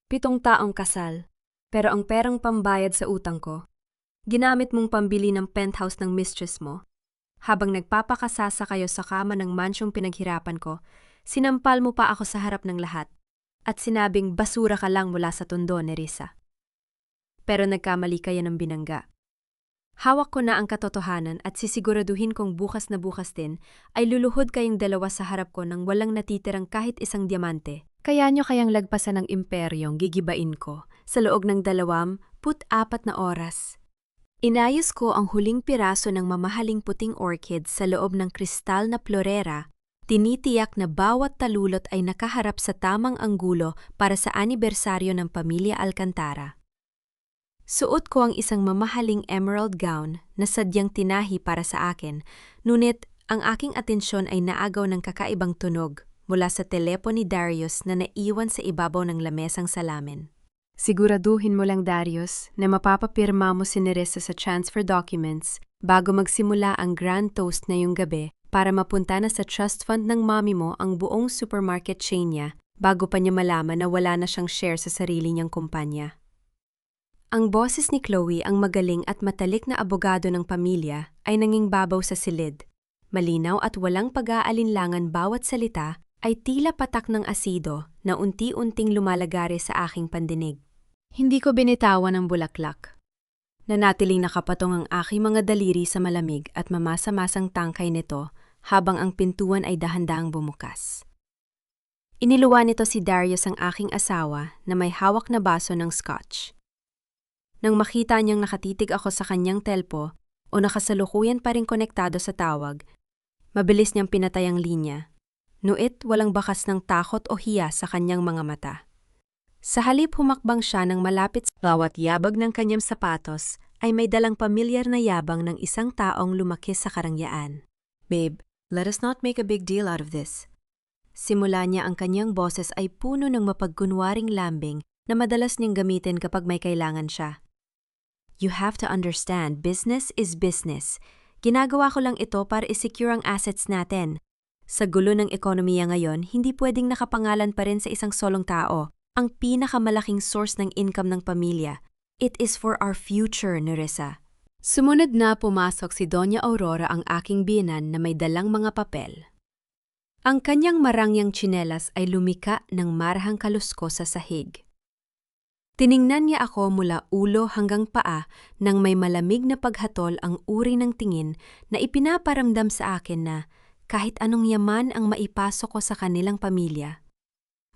7 taong kasal, pero ang perang pambayad sa utang ko, ginamit mong pambili ng penthouse ng mistress mo. Habang nagpapakasasa kayo sa kama ng mansyong pinaghirapan ko, sinampal mo pa ako sa harap ng lahat at sinabing basura ka lang mula sa tondo ni Risa. Pero nagkamali kayo ng binangga. Hawak ko na ang katotohanan at sisiguraduhin kong bukas na bukas din ay luluhod kayong dalawa sa harap ko nang walang natitirang kahit isang diamante. Kaya nyo kayang lagpasan ng imperyong gigibain ko sa loob ng 24 na oras. Inayos ko ang huling piraso ng mamahaling puting orchid sa loob ng kristal na florera, tinitiyak na bawat talulot ay nakaharap sa tamang anggulo para sa anibersaryo ng Pamilya Alcantara. Suot ko ang isang mamahaling emerald gown na sadyang tinahi para sa akin, ngunit ang aking atensyon ay naagaw ng kakaibang tunog mula sa telepono ni Darius na naiwan sa ibabaw ng lamesang salamin. Siguraduhin mo lang, Darius, na mapapapirma mo si Nerissa sa transfer documents bago magsimula ang grand toast na yung gabi para mapunta na sa trust fund ng mami mo ang buong supermarket chain niya bago pa niya malaman na wala na siyang share sa sarili niyang kumpanya. Ang boses ni Chloe, ang magaling at matalik na abogado ng pamilya, ay nanging babaw sa silid. Malinaw at walang pag-aalinlangan bawat salita ay tila patak ng asido na unti-unting lumalagare sa aking pandinig. Hindi ko binitawan ang bulaklak. Nanatiling nakapatong ang aking mga daliri sa malamig at mamasa-masang tangkay nito habang ang pintuan ay dahan-dahang bumukas. Iniluwan nito si Darius, ang aking asawa, na may hawak na baso ng scotch. Nang makita niyang nakatitig ako sa kanyang telpo o nakasalukuyan pa rin konektado sa tawag, mabilis niyang pinatay ang linya. Nuit walang bakas ng takot o hiya sa kanyang mga mata. Sa halip humakbang siya ng malapit, bawat yabag ng kanyang sapatos ay may dalang pamilyar na yabang ng isang taong lumaki sa karangyaan. "Babe, let us not make a big deal out of this." Simula niya, ang kanyang boses ay puno ng mapagkunwaring lambing na madalas niyang gamitin kapag may kailangan siya. "You have to understand, business is business. Ginagawa ko lang ito para i-secure ang assets natin. Sa gulo ng ekonomiya ngayon, hindi pwedeng nakapangalan pa rin sa isang solong tao ang pinakamalaking source ng income ng pamilya. It is for our future, Nerissa." Sumunod na pumasok si Doña Aurora, ang aking biyenan, na may dalang mga papel. Ang kanyang marangyang tsinelas ay lumika ng marahang kalusko sa sahig. Tiningnan niya ako mula ulo hanggang paa nang may malamig na paghatol ang uri ng tingin na ipinaparamdam sa akin na kahit anong yaman ang maipasok ko sa kanilang pamilya,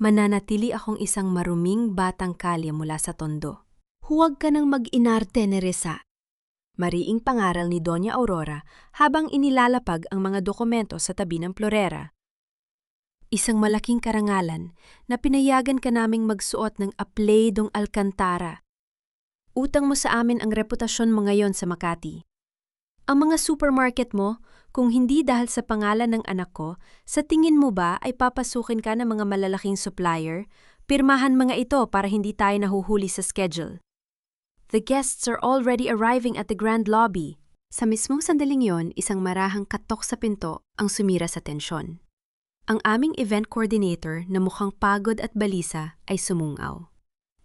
mananatili akong isang maruming batang kalye mula sa tondo. "Huwag ka nang mag-inarte, Nerissa," mariing pangaral ni Doña Aurora habang inilalapag ang mga dokumento sa tabi ng florera. "Isang malaking karangalan na pinayagan ka naming magsuot ng apleidong Alcantara. Utang mo sa amin ang reputasyon mo ngayon sa Makati. Ang mga supermarket mo, kung hindi dahil sa pangalan ng anak ko, sa tingin mo ba ay papasukin ka ng mga malalaking supplier? Pirmahan mga ito para hindi tayo nahuhuli sa schedule. The guests are already arriving at the grand lobby." Sa mismong sandaling yon, isang marahang katok sa pinto ang sumira sa tensyon. Ang aming event coordinator na mukhang pagod at balisa ay sumungaw.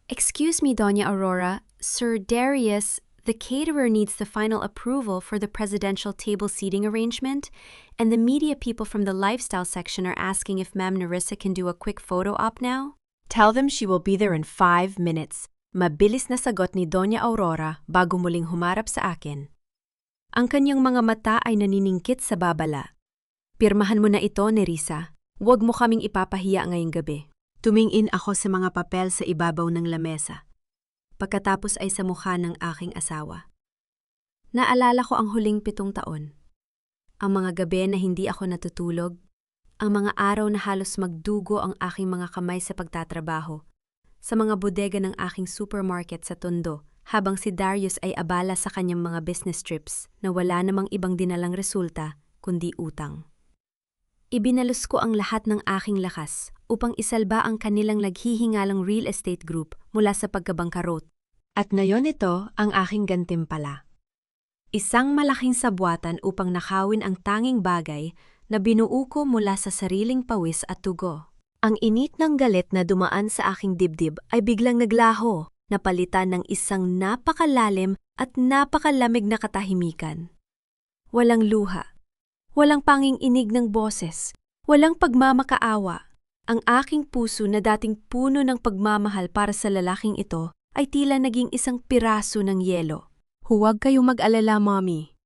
"Excuse me, Doña Aurora, Sir Darius, the caterer needs the final approval for the presidential table seating arrangement, and the media people from the lifestyle section are asking if Ma'am Nerissa can do a quick photo op now." "Tell them she will be there in 5 minutes. Mabilis na sagot ni Doña Aurora bago muling humarap sa akin. Ang kanyang mga mata ay naniningkit sa babala. "Pirmahan mo na ito, Nerissa. Huwag mo kaming ipapahiya ngayong gabi." Tumingin ako sa mga papel sa ibabaw ng lamesa. Pagkatapos ay sa mukha ng aking asawa. Naalala ko ang huling 7 taon. Ang mga gabi na hindi ako natutulog. Ang mga araw na halos magdugo ang aking mga kamay sa pagtatrabaho. Sa mga bodega ng aking supermarket sa Tondo, habang si Darius ay abala sa kanyang mga business trips na wala namang ibang dinalang resulta kundi utang. Ibinalos ko ang lahat ng aking lakas upang isalba ang kanilang naghihingalang real estate group mula sa pagkabangkarot. At ngayon ito ang aking gantimpala. Isang malaking sabwatan upang nakawin ang tanging bagay na binuo ko mula sa sariling pawis at tugo. Ang init ng galit na dumaan sa aking dibdib ay biglang naglaho, napalitan ng isang napakalalim at napakalamig na katahimikan. Walang luha, walang panging-inig ng boses, walang pagmamakaawa. Ang aking puso na dating puno ng pagmamahal para sa lalaking ito ay tila naging isang piraso ng yelo. Huwag kayong mag-alala, Mommy.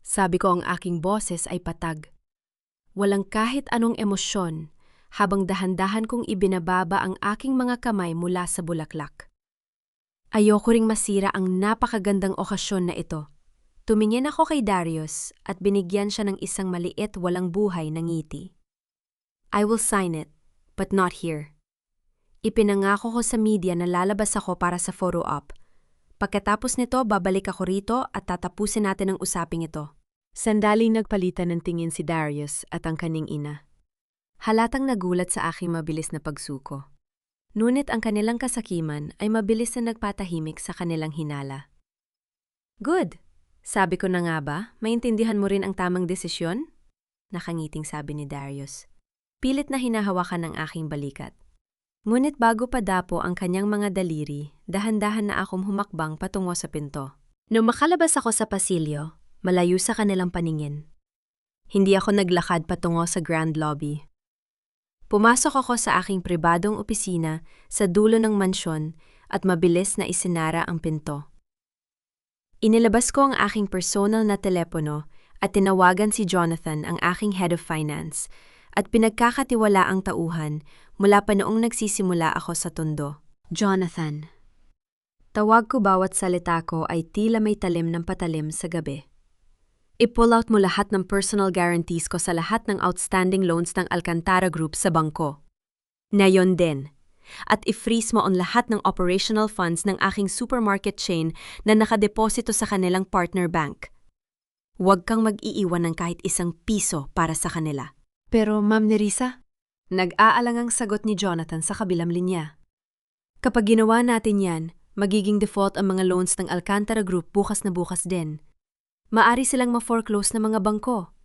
Sabi ko, ang aking boses ay patag. Walang kahit anong emosyon, habang dahan-dahan kong ibinababa ang aking mga kamay mula sa bulaklak. Ayoko ring masira ang napakagandang okasyon na ito. Tumingin ako kay Darius at binigyan siya ng isang maliit walang buhay na ngiti. I will sign it, but not here. Ipinangako ko sa media na lalabas ako para sa photo op. Pagkatapos nito, babalik ako rito at tatapusin natin ang usaping ito. Sandaling nagpalitan ng tingin si Darius at ang kaning ina. Halatang nagulat sa aking mabilis na pagsuko. Ngunit ang kanilang kasakiman ay mabilis na nagpatahimik sa kanilang hinala. Good! Sabi ko na nga ba, maintindihan mo rin ang tamang desisyon? Nakangiting sabi ni Darius. Pilit na hinahawakan ng aking balikat. Ngunit bago pa dapo ang kanyang mga daliri, dahan-dahan na akong humakbang patungo sa pinto. Nung makalabas ako sa pasilyo, malayo sa kanilang paningin. Hindi ako naglakad patungo sa grand lobby. Pumasok ako sa aking pribadong opisina sa dulo ng mansyon at mabilis na isinara ang pinto. Inilabas ko ang aking personal na telepono at tinawagan si Jonathan, ang aking head of finance, at pinagkakatiwala ang tauhan mula pa noong nagsisimula ako sa Tondo. Jonathan. Tawag ko bawat salita ko ay tila may talim ng patalim sa gabi. I-pull out mo lahat ng personal guarantees ko sa lahat ng outstanding loans ng Alcantara Group sa bangko. Ngayon din. At i-freeze mo ang lahat ng operational funds ng aking supermarket chain na nakadeposito sa kanilang partner bank. Huwag kang mag-iiwan ng kahit isang piso para sa kanila. Pero Ma'am Nerissa, nag-aalangang sagot ni Jonathan sa kabilang linya. Kapag ginawa natin yan, magiging default ang mga loans ng Alcantara Group bukas na bukas din. Maari silang ma-foreclose na mga bangko.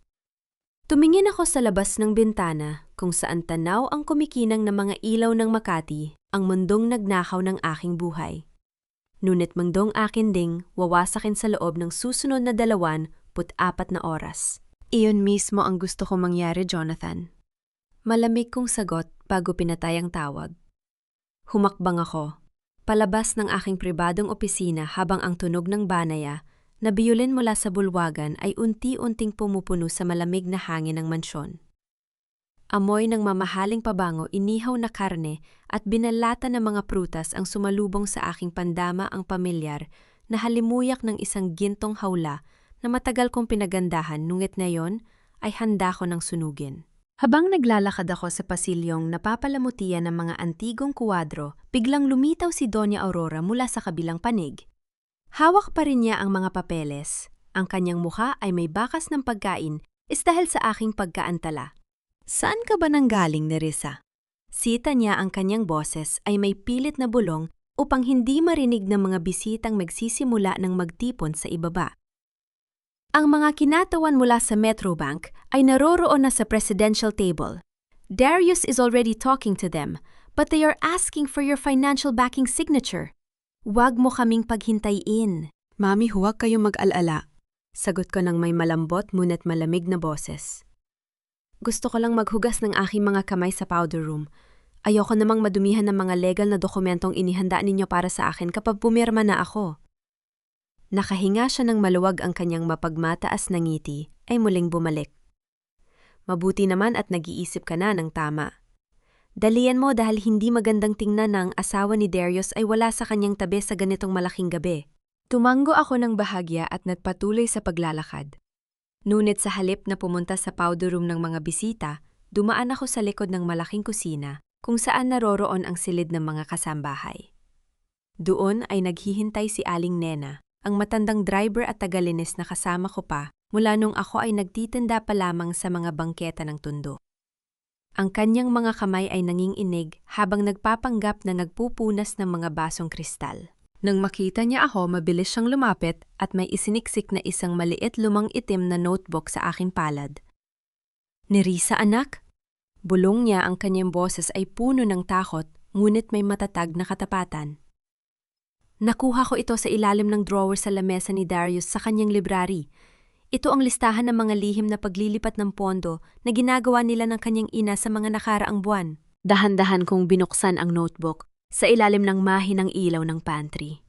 Tumingin ako sa labas ng bintana kung saan tanaw ang kumikinang na mga ilaw ng Makati, ang mundong nagnakaw ng aking buhay. Ngunit mundong akin ding wawasakin sa loob ng susunod na 24 na oras. Iyon mismo ang gusto kong mangyari, Jonathan. Malamig kong sagot bago pinatay ang tawag. Humakbang ako, palabas ng aking pribadong opisina habang ang tunog ng banaya na biyolin mula sa bulwagan ay unti-unting pumupuno sa malamig na hangin ng mansyon. Amoy ng mamahaling pabango, inihaw na karne at binalata ng mga prutas ang sumalubong sa aking pandama ang pamilyar na halimuyak ng isang gintong hawla na matagal kong pinagandahan ngunit ngayon ay handa ko ng sunugin. Habang naglalakad ako sa pasilyong napapalamutian ng mga antigong kuwadro, biglang lumitaw si Doña Aurora mula sa kabilang panig. Hawak pa rin niya ang mga papeles. Ang kanyang mukha ay may bakas ng pagkain dahil sa aking pagkaantala. Saan ka ba nanggaling, Nerissa? Sita niya ang kanyang boses ay may pilit na bulong upang hindi marinig ng mga bisitang magsisimula ng magtipon sa ibaba. Ang mga kinatawan mula sa Metrobank ay naroroon na sa presidential table. Darius is already talking to them, but they are asking for your financial backing signature. Huwag mo kaming paghintayin. Mami, huwag kayong mag-alala. Sagot ko ng may malambot ngunit malamig na boses. Gusto ko lang maghugas ng aking mga kamay sa powder room. Ayoko namang madumihan ng mga legal na dokumentong inihanda ninyo para sa akin kapag pumirma na ako. Nakahinga siya ng maluwag, ang kanyang mapagmataas na ngiti ay muling bumalik. Mabuti naman at nag-iisip ka na ng tama. Dalian mo dahil hindi magandang tingnan na ang asawa ni Darius ay wala sa kanyang tabi sa ganitong malaking gabi. Tumango ako ng bahagya at nagpatuloy sa paglalakad. Ngunit sa halip na pumunta sa powder room ng mga bisita, dumaan ako sa likod ng malaking kusina kung saan naroroon ang silid ng mga kasambahay. Doon ay naghihintay si Aling Nena, ang matandang driver at tagalinis na kasama ko pa mula nung ako ay nagtitinda pa lamang sa mga bangketa ng Tondo. Ang kanyang mga kamay ay nanginginig habang nagpapanggap na nagpupunas ng mga basong kristal. Nang makita niya ako, mabilis siyang lumapit at may isiniksik na isang maliit lumang itim na notebook sa aking palad. Nerissa, anak? Bulong niya ang kanyang boses ay puno ng takot, ngunit may matatag na katapatan. Nakuha ko ito sa ilalim ng drawer sa lamesa ni Darius sa kanyang library. Ito ang listahan ng mga lihim na paglilipat ng pondo na ginagawa nila ng kanyang ina sa mga nakaraang buwan. Dahan-dahan kong binuksan ang notebook sa ilalim ng mahinang ilaw ng pantry.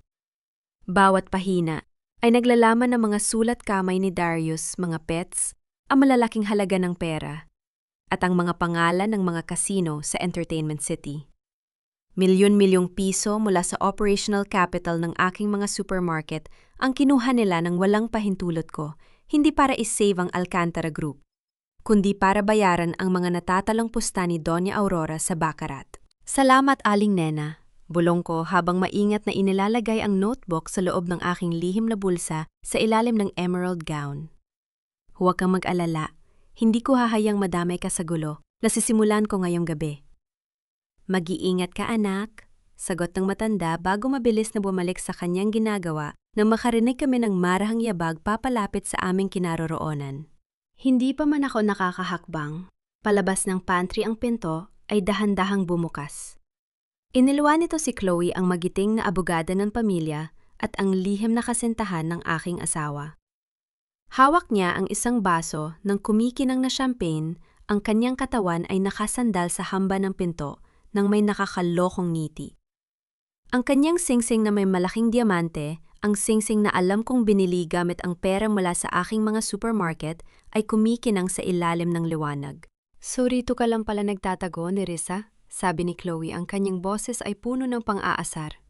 Bawat pahina ay naglalaman ng mga sulat kamay ni Darius, mga pets, ang malalaking halaga ng pera, at ang mga pangalan ng mga casino sa Entertainment City. Milyon-milyong piso mula sa operational capital ng aking mga supermarket ang kinuha nila ng walang pahintulot ko, hindi para isave ang Alcantara Group, kundi para bayaran ang mga natatalang pusta ni Doña Aurora sa Baccarat. Salamat, Aling Nena, bulong ko habang maingat na inilalagay ang notebook sa loob ng aking lihim na bulsa sa ilalim ng emerald gown. Huwag kang mag-alala, hindi ko hahayang madamay ka sa gulo, nasisimulan ko ngayong gabi. Mag-iingat ka, anak, sagot ng matanda bago mabilis na bumalik sa kanyang ginagawa nang makarinig kami ng marahang yabag papalapit sa aming kinaroroonan. Hindi pa man ako nakakahakbang, palabas ng pantry ang pinto ay dahan-dahang bumukas. Iniluwan nito si Chloe, ang magiting na abogada ng pamilya at ang lihim na kasintahan ng aking asawa. Hawak niya ang isang baso ng kumikinang na champagne, ang kanyang katawan ay nakasandal sa hamba ng pinto nang may nakakalokong ngiti. Ang kanyang singsing na may malaking diamante, ang singsing na alam kong binili gamit ang pera mula sa aking mga supermarket, ay kumikinang sa ilalim ng liwanag. So rito ka lang pala nagtatago, Nerissa? Sabi ni Chloe, ang kanyang boses ay puno ng pang-aasar.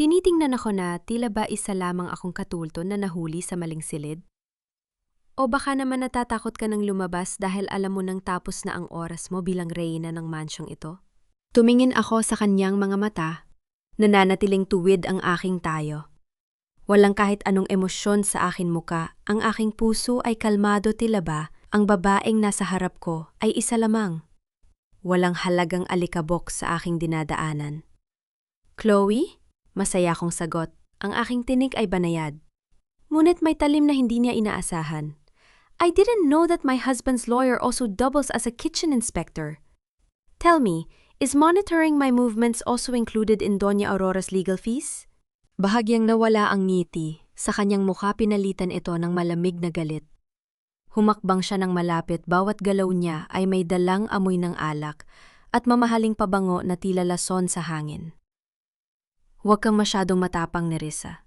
Tinitingnan ako na tila ba isa lamang akong katulton na nahuli sa maling silid? O baka naman natatakot ka ng lumabas dahil alam mo nang tapos na ang oras mo bilang reyna ng mansyong ito? Tumingin ako sa kanyang mga mata, nananatiling tuwid ang aking tayo. Walang kahit anong emosyon sa aking muka, ang aking puso ay kalmado, tila ba ang babaeng nasa harap ko ay isa lamang. Walang halagang alikabok sa aking dinadaanan. Chloe? Masaya kong sagot. Ang aking tinig ay banayad. Ngunit may talim na hindi niya inaasahan. I didn't know that my husband's lawyer also doubles as a kitchen inspector. Tell me, is monitoring my movements also included in Doña Aurora's legal fees? Bahagyang nawala ang ngiti. Sa kanyang mukha pinalitan ito ng malamig na galit. Humakbang siya ng malapit, bawat galaw niya ay may dalang amoy ng alak at mamahaling pabango na tila lason sa hangin. Huwag kang masyadong matapang, Nerissa.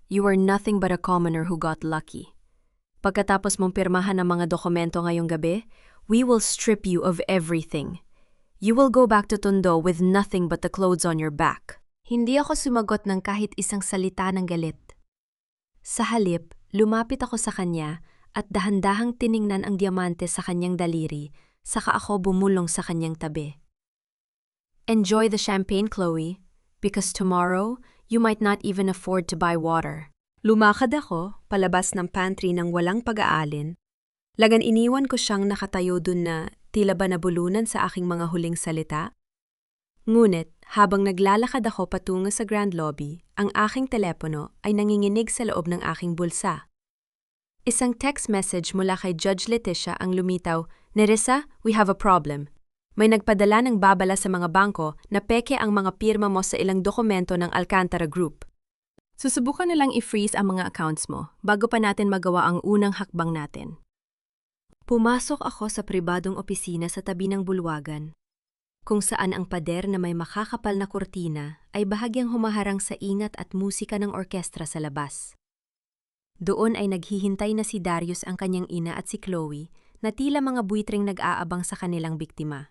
You are nothing but a commoner who got lucky. Pagkatapos mong pirmahan ang mga dokumento ngayong gabi, we will strip you of everything. You will go back to Tondo with nothing but the clothes on your back. Hindi ako sumagot ng kahit isang salita ng galit. Sa halip, lumapit ako sa kanya at dahan-dahang tiningnan ang diamante sa kanyang daliri, saka ako bumulong sa kanyang tabi. Enjoy the champagne, Chloe, because tomorrow you might not even afford to buy water. Lumakad ako, palabas ng pantry ng walang pag-aalin. Lagan iniwan ko siyang nakatayo dun na tila ba nabulunan sa aking mga huling salita. Ngunit, habang naglalakad ako patungo sa grand lobby, ang aking telepono ay nanginginig sa loob ng aking bulsa. Isang text message mula kay Judge Leticia ang lumitaw, "Nerissa, we have a problem. May nagpadala ng babala sa mga bangko na peke ang mga pirma mo sa ilang dokumento ng Alcantara Group. Susubukan nilang i-freeze ang mga accounts mo bago pa natin magawa ang unang hakbang natin." Pumasok ako sa pribadong opisina sa tabi ng bulwagan, kung saan ang pader na may makakapal na kurtina ay bahagyang humaharang sa ingat at musika ng orkestra sa labas. Doon ay naghihintay na si Darius, ang kanyang ina, at si Chloe na tila mga buitreng nag-aabang sa kanilang biktima.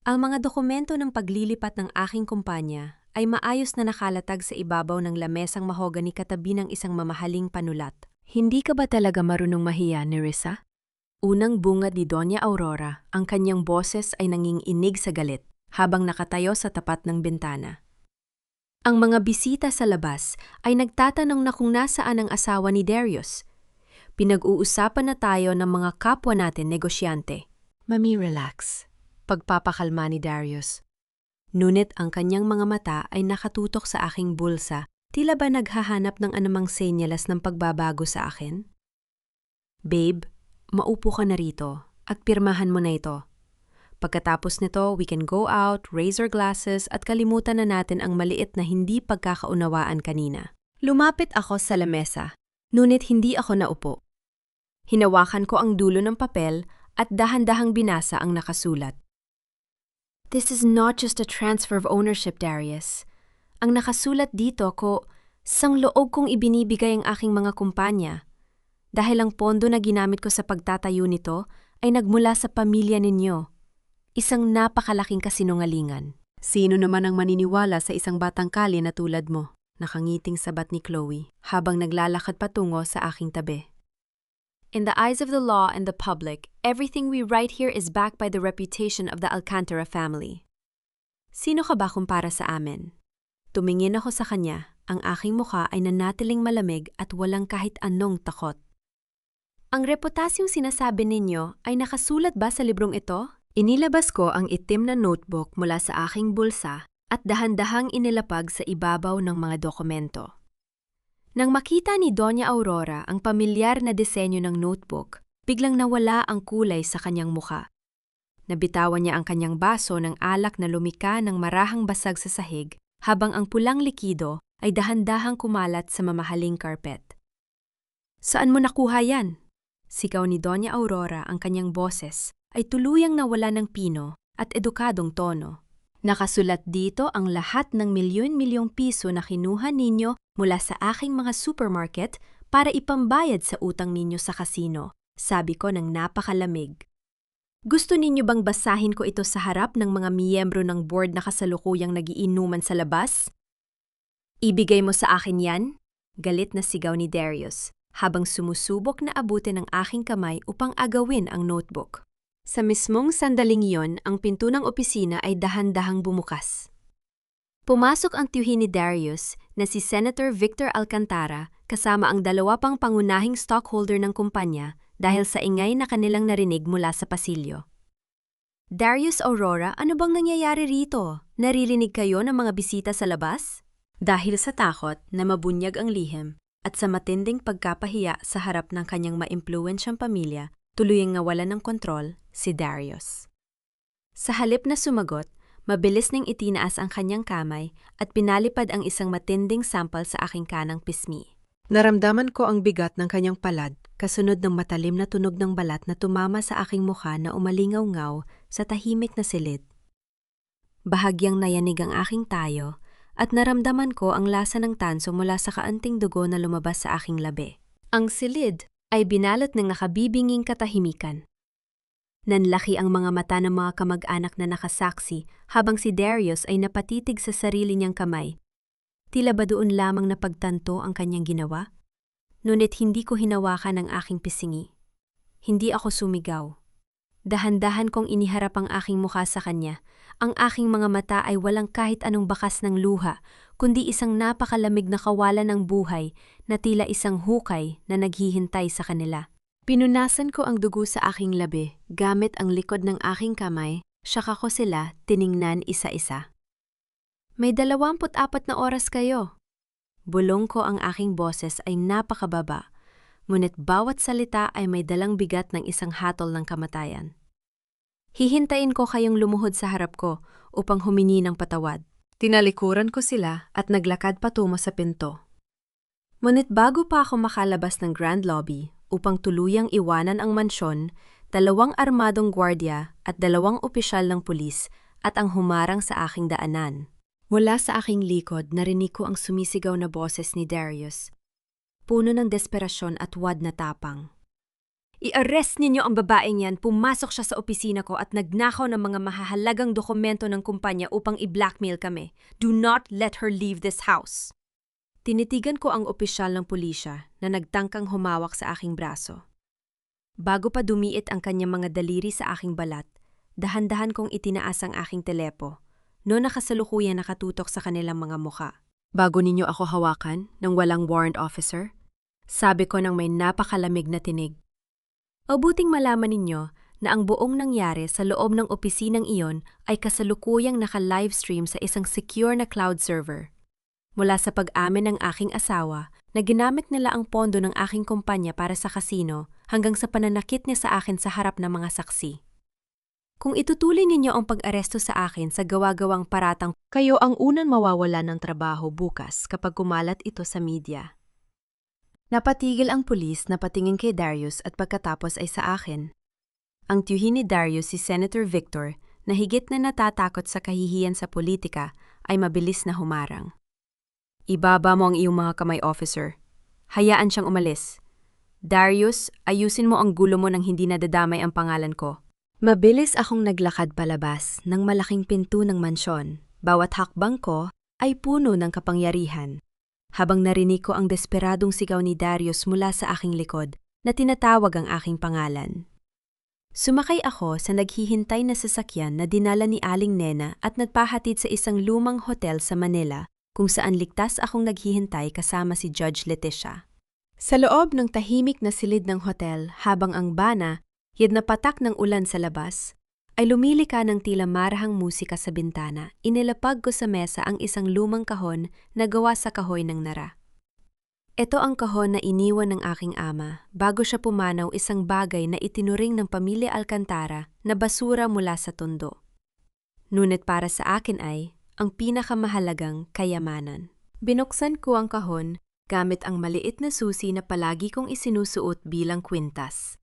Ang mga dokumento ng paglilipat ng aking kumpanya ay maayos na nakalatag sa ibabaw ng lamesang mahogani katabi ng isang mamahaling panulat. Hindi ka ba talaga marunong mahiya, Nerissa? Unang bungad ni Doña Aurora, ang kanyang boses ay nanginginig sa galit habang nakatayo sa tapat ng bintana. Ang mga bisita sa labas ay nagtatanong na kung nasaan ang asawa ni Darius. Pinag-uusapan na tayo ng mga kapwa natin negosyante. Mami, relax. Pagpapakalma ni Darius. Ngunit ang kanyang mga mata ay nakatutok sa aking bulsa, tila ba naghahanap ng anumang senyalas ng pagbabago sa akin? Babe, maupo ka na rito. at pirmahan mo na ito. Pagkatapos nito, we can go out, raise our glasses at kalimutan na natin ang maliit na hindi pagkakaunawaan kanina. Lumapit ako sa lamesa, ngunit hindi ako naupo. Hinawakan ko ang dulo ng papel at dahan-dahang binasa ang nakasulat. This is not just a transfer of ownership, Darius. Ang nakasulat dito ko, sang loob kong ibinibigay ang aking mga kumpanya. Dahil ang pondo na ginamit ko sa pagtatayo nito ay nagmula sa pamilya ninyo. Isang napakalaking kasinungalingan. Sino naman ang maniniwala sa isang batang kali na tulad mo? Nakangiting sabat ni Chloe habang naglalakad patungo sa aking tabi. In the eyes of the law and the public, everything we write here is backed by the reputation of the Alcantara family. Sino ka ba kumpara sa amin? Tumingin ako sa kanya, ang aking mukha ay nanatiling malamig at walang kahit anong takot. Ang reputasyong sinasabi ninyo ay nakasulat ba sa librong ito? Inilabas ko ang itim na notebook mula sa aking bulsa at dahan-dahang inilapag sa ibabaw ng mga dokumento. Nang makita ni Doña Aurora ang pamilyar na disenyo ng notebook, biglang nawala ang kulay sa kanyang mukha. Nabitawan niya ang kanyang baso ng alak na lumika ng marahang basag sa sahig habang ang pulang likido ay dahan-dahang kumalat sa mamahaling karpet. Saan mo nakuha yan? Sigaw ni Doña Aurora, ang kanyang boses ay tuluyang nawala ng pino at edukadong tono. Nakasulat dito ang lahat ng milyon-milyong piso na kinuha ninyo mula sa aking mga supermarket para ipambayad sa utang ninyo sa kasino, sabi ko ng napakalamig. Gusto ninyo bang basahin ko ito sa harap ng mga miyembro ng board na kasalukuyang nagiinuman sa labas? Ibigay mo sa akin yan? Galit na sigaw ni Darius, habang sumusubok na abutin ang aking kamay upang agawin ang notebook. Sa mismong sandaling iyon, ang pinto ng opisina ay dahan-dahang bumukas. Pumasok ang tiyuhin ni Darius na si Senator Victor Alcantara kasama ang dalawa pang pangunahing stockholder ng kumpanya dahil sa ingay na kanilang narinig mula sa pasilyo. Darius, Aurora, ano bang nangyayari rito? Naririnig kayo ng mga bisita sa labas? Dahil sa takot na mabunyag ang lihim at sa matinding pagkapahiya sa harap ng kanyang maimpluwensyang pamilya, tuluyang nawalan ng kontrol si Darius. Sa halip na sumagot, mabilis ning itinaas ang kanyang kamay at pinalipad ang isang matinding sampal sa aking kanang pismi. Naramdaman ko ang bigat ng kanyang palad kasunod ng matalim na tunog ng balat na tumama sa aking mukha na umalingaw-ngaw sa tahimik na silid. Bahagyang nayanig ang aking tayo at naramdaman ko ang lasa ng tanso mula sa kaanting dugo na lumabas sa aking labi. Ang silid ay binalot ng nakabibinging katahimikan. Nanlaki ang mga mata ng mga kamag-anak na nakasaksi habang si Darius ay napatitig sa sarili niyang kamay. Tila ba doon lamang napagtanto ang kanyang ginawa? Ngunit hindi ko hinawakan ang aking pisingi. Hindi ako sumigaw. Dahan-dahan kong iniharap ang aking mukha sa kanya. Ang aking mga mata ay walang kahit anong bakas ng luha, kundi isang napakalamig na kawalan ng buhay na tila isang hukay na naghihintay sa kanila. Pinunasan ko ang dugo sa aking labi gamit ang likod ng aking kamay, saka ko sila tiningnan isa-isa. May 24 na oras kayo. Bulong ko, ang aking boses ay napakababa, ngunit bawat salita ay may dalang bigat ng isang hatol ng kamatayan. Hihintayin ko kayong lumuhod sa harap ko upang humingi ng patawad. Tinalikuran ko sila at naglakad patungo sa pinto. Ngunit bago pa ako makalabas ng Grand Lobby upang tuluyang iwanan ang mansyon, 2 armadong gwardiya at 2 opisyal ng pulis at ang humarang sa aking daanan. Mula sa aking likod, narinig ko ang sumisigaw na boses ni Darius, puno ng desperasyon at wad na tapang. I-arrest ninyo ang babaeng yan, pumasok siya sa opisina ko at nagnakaw ng mga mahahalagang dokumento ng kumpanya upang i-blackmail kami. Do not let her leave this house. Tinitigan ko ang opisyal ng pulisya na nagtangkang humawak sa aking braso. Bago pa dumiit ang kanyang mga daliri sa aking balat, dahan-dahan kong itinaas ang aking telepo, no nakasalukuyan nakatutok sa kanilang mga mukha. Bago ninyo ako hawakan ng walang warrant officer, sabi ko nang may napakalamig na tinig. O buting malaman ninyo na ang buong nangyari sa loob ng opisinang iyon ay kasalukuyang naka-livestream sa isang secure na cloud server. Mula sa pag-amin ng aking asawa na ginamit nila ang pondo ng aking kumpanya para sa kasino hanggang sa pananakit niya sa akin sa harap ng mga saksi. Kung itutuloy ninyo ang pag-aresto sa akin sa gawa-gawang paratang, kayo ang unang mawawala ng trabaho bukas kapag kumalat ito sa media. Napatigil ang pulis na patingin kay Darius at pagkatapos ay sa akin. Ang tiyuhin ni Darius si Senator Victor na higit na natatakot sa kahihiyan sa politika ay mabilis na humarang. Ibaba mo ang iyong mga kamay, officer. Hayaan siyang umalis. Darius, ayusin mo ang gulo mo nang hindi nadadamay ang pangalan ko. Mabilis akong naglakad palabas ng malaking pinto ng mansyon. Bawat hakbang ko ay puno ng kapangyarihan. Habang narinig ko ang desperadong sigaw ni Darius mula sa aking likod na tinatawag ang aking pangalan. Sumakay ako sa naghihintay na sasakyan na dinala ni Aling Nena at nagpahatid sa isang lumang hotel sa Manila kung saan ligtas akong naghihintay kasama si Judge Leticia. Sa loob ng tahimik na silid ng hotel habang ang bana, yad na patak ng ulan sa labas, ay lumilika ng tila marahang musika sa bintana. Inilapag ko sa mesa ang isang lumang kahon na gawa sa kahoy ng nara. Ito ang kahon na iniwan ng aking ama bago siya pumanaw, isang bagay na itinuring ng pamilya Alcantara na basura mula sa tondo. Ngunit para sa akin ay ang pinakamahalagang kayamanan. Binuksan ko ang kahon gamit ang maliit na susi na palagi kong isinusuot bilang kwintas.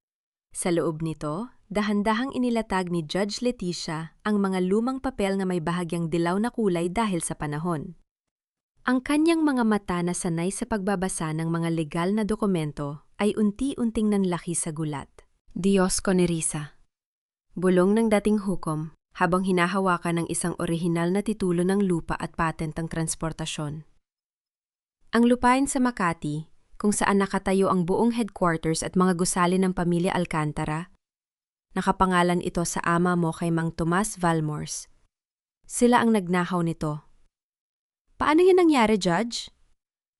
Sa loob nito, dahan-dahang inilatag ni Judge Leticia ang mga lumang papel na may bahagyang dilaw na kulay dahil sa panahon. Ang kanyang mga mata na sanay sa pagbabasa ng mga legal na dokumento ay unti-unting nanlaki sa gulat. Dios ko ni Risa. Bulong ng dating hukom habang hinahawakan ng isang orihinal na titulo ng lupa at patent ng transportasyon. Ang lupain sa Makati, kung saan nakatayo ang buong headquarters at mga gusali ng pamilya Alcantara, nakapangalan ito sa ama mo kay Mang Tomas Valmores. Sila ang nagnakaw nito. Paano yan nangyari, Judge?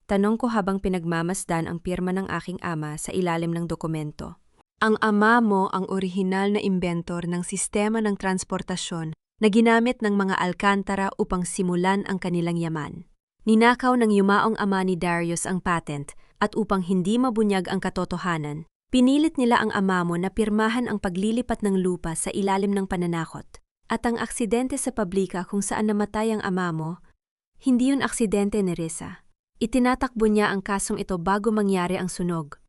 Tanong ko habang pinagmamasdan ang pirma ng aking ama sa ilalim ng dokumento. Ang ama mo ang orihinal na inventor ng sistema ng transportasyon na ginamit ng mga Alcantara upang simulan ang kanilang yaman. Ninakaw ng yumaong ama ni Darius ang patent at upang hindi mabunyag ang katotohanan, pinilit nila ang ama mo na pirmahan ang paglilipat ng lupa sa ilalim ng pananakot. At ang aksidente sa pablika kung saan namatay ang ama mo, hindi yun aksidente ni Risa. Itinatakbo niya ang kasong ito bago mangyari ang sunog.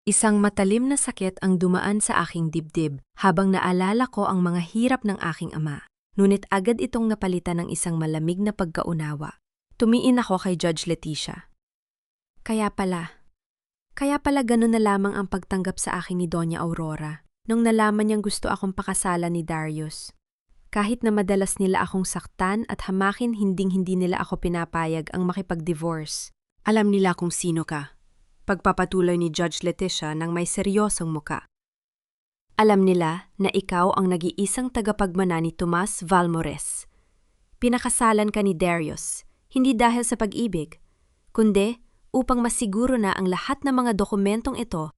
Isang matalim na sakit ang dumaan sa aking dibdib habang naalala ko ang mga hirap ng aking ama. Ngunit agad itong napalitan ng isang malamig na pagkaunawa. Tumiin ako kay Judge Leticia. Kaya pala ganun na lamang ang pagtanggap sa akin ni Doña Aurora nung nalaman niyang gusto akong pakasalan ni Darius. Kahit na madalas nila akong saktan at hamakin, hinding-hindi nila ako pinapayag ang makipag-divorce. Alam nila kung sino ka. Pagpapatuloy ni Judge Leticia ng may seryosong muka. Alam nila na ikaw ang nag-iisang tagapagmana ni Tomas Valmores. Pinakasalan ka ni Darius, hindi dahil sa pag-ibig, kundi upang masiguro na ang lahat ng mga dokumentong ito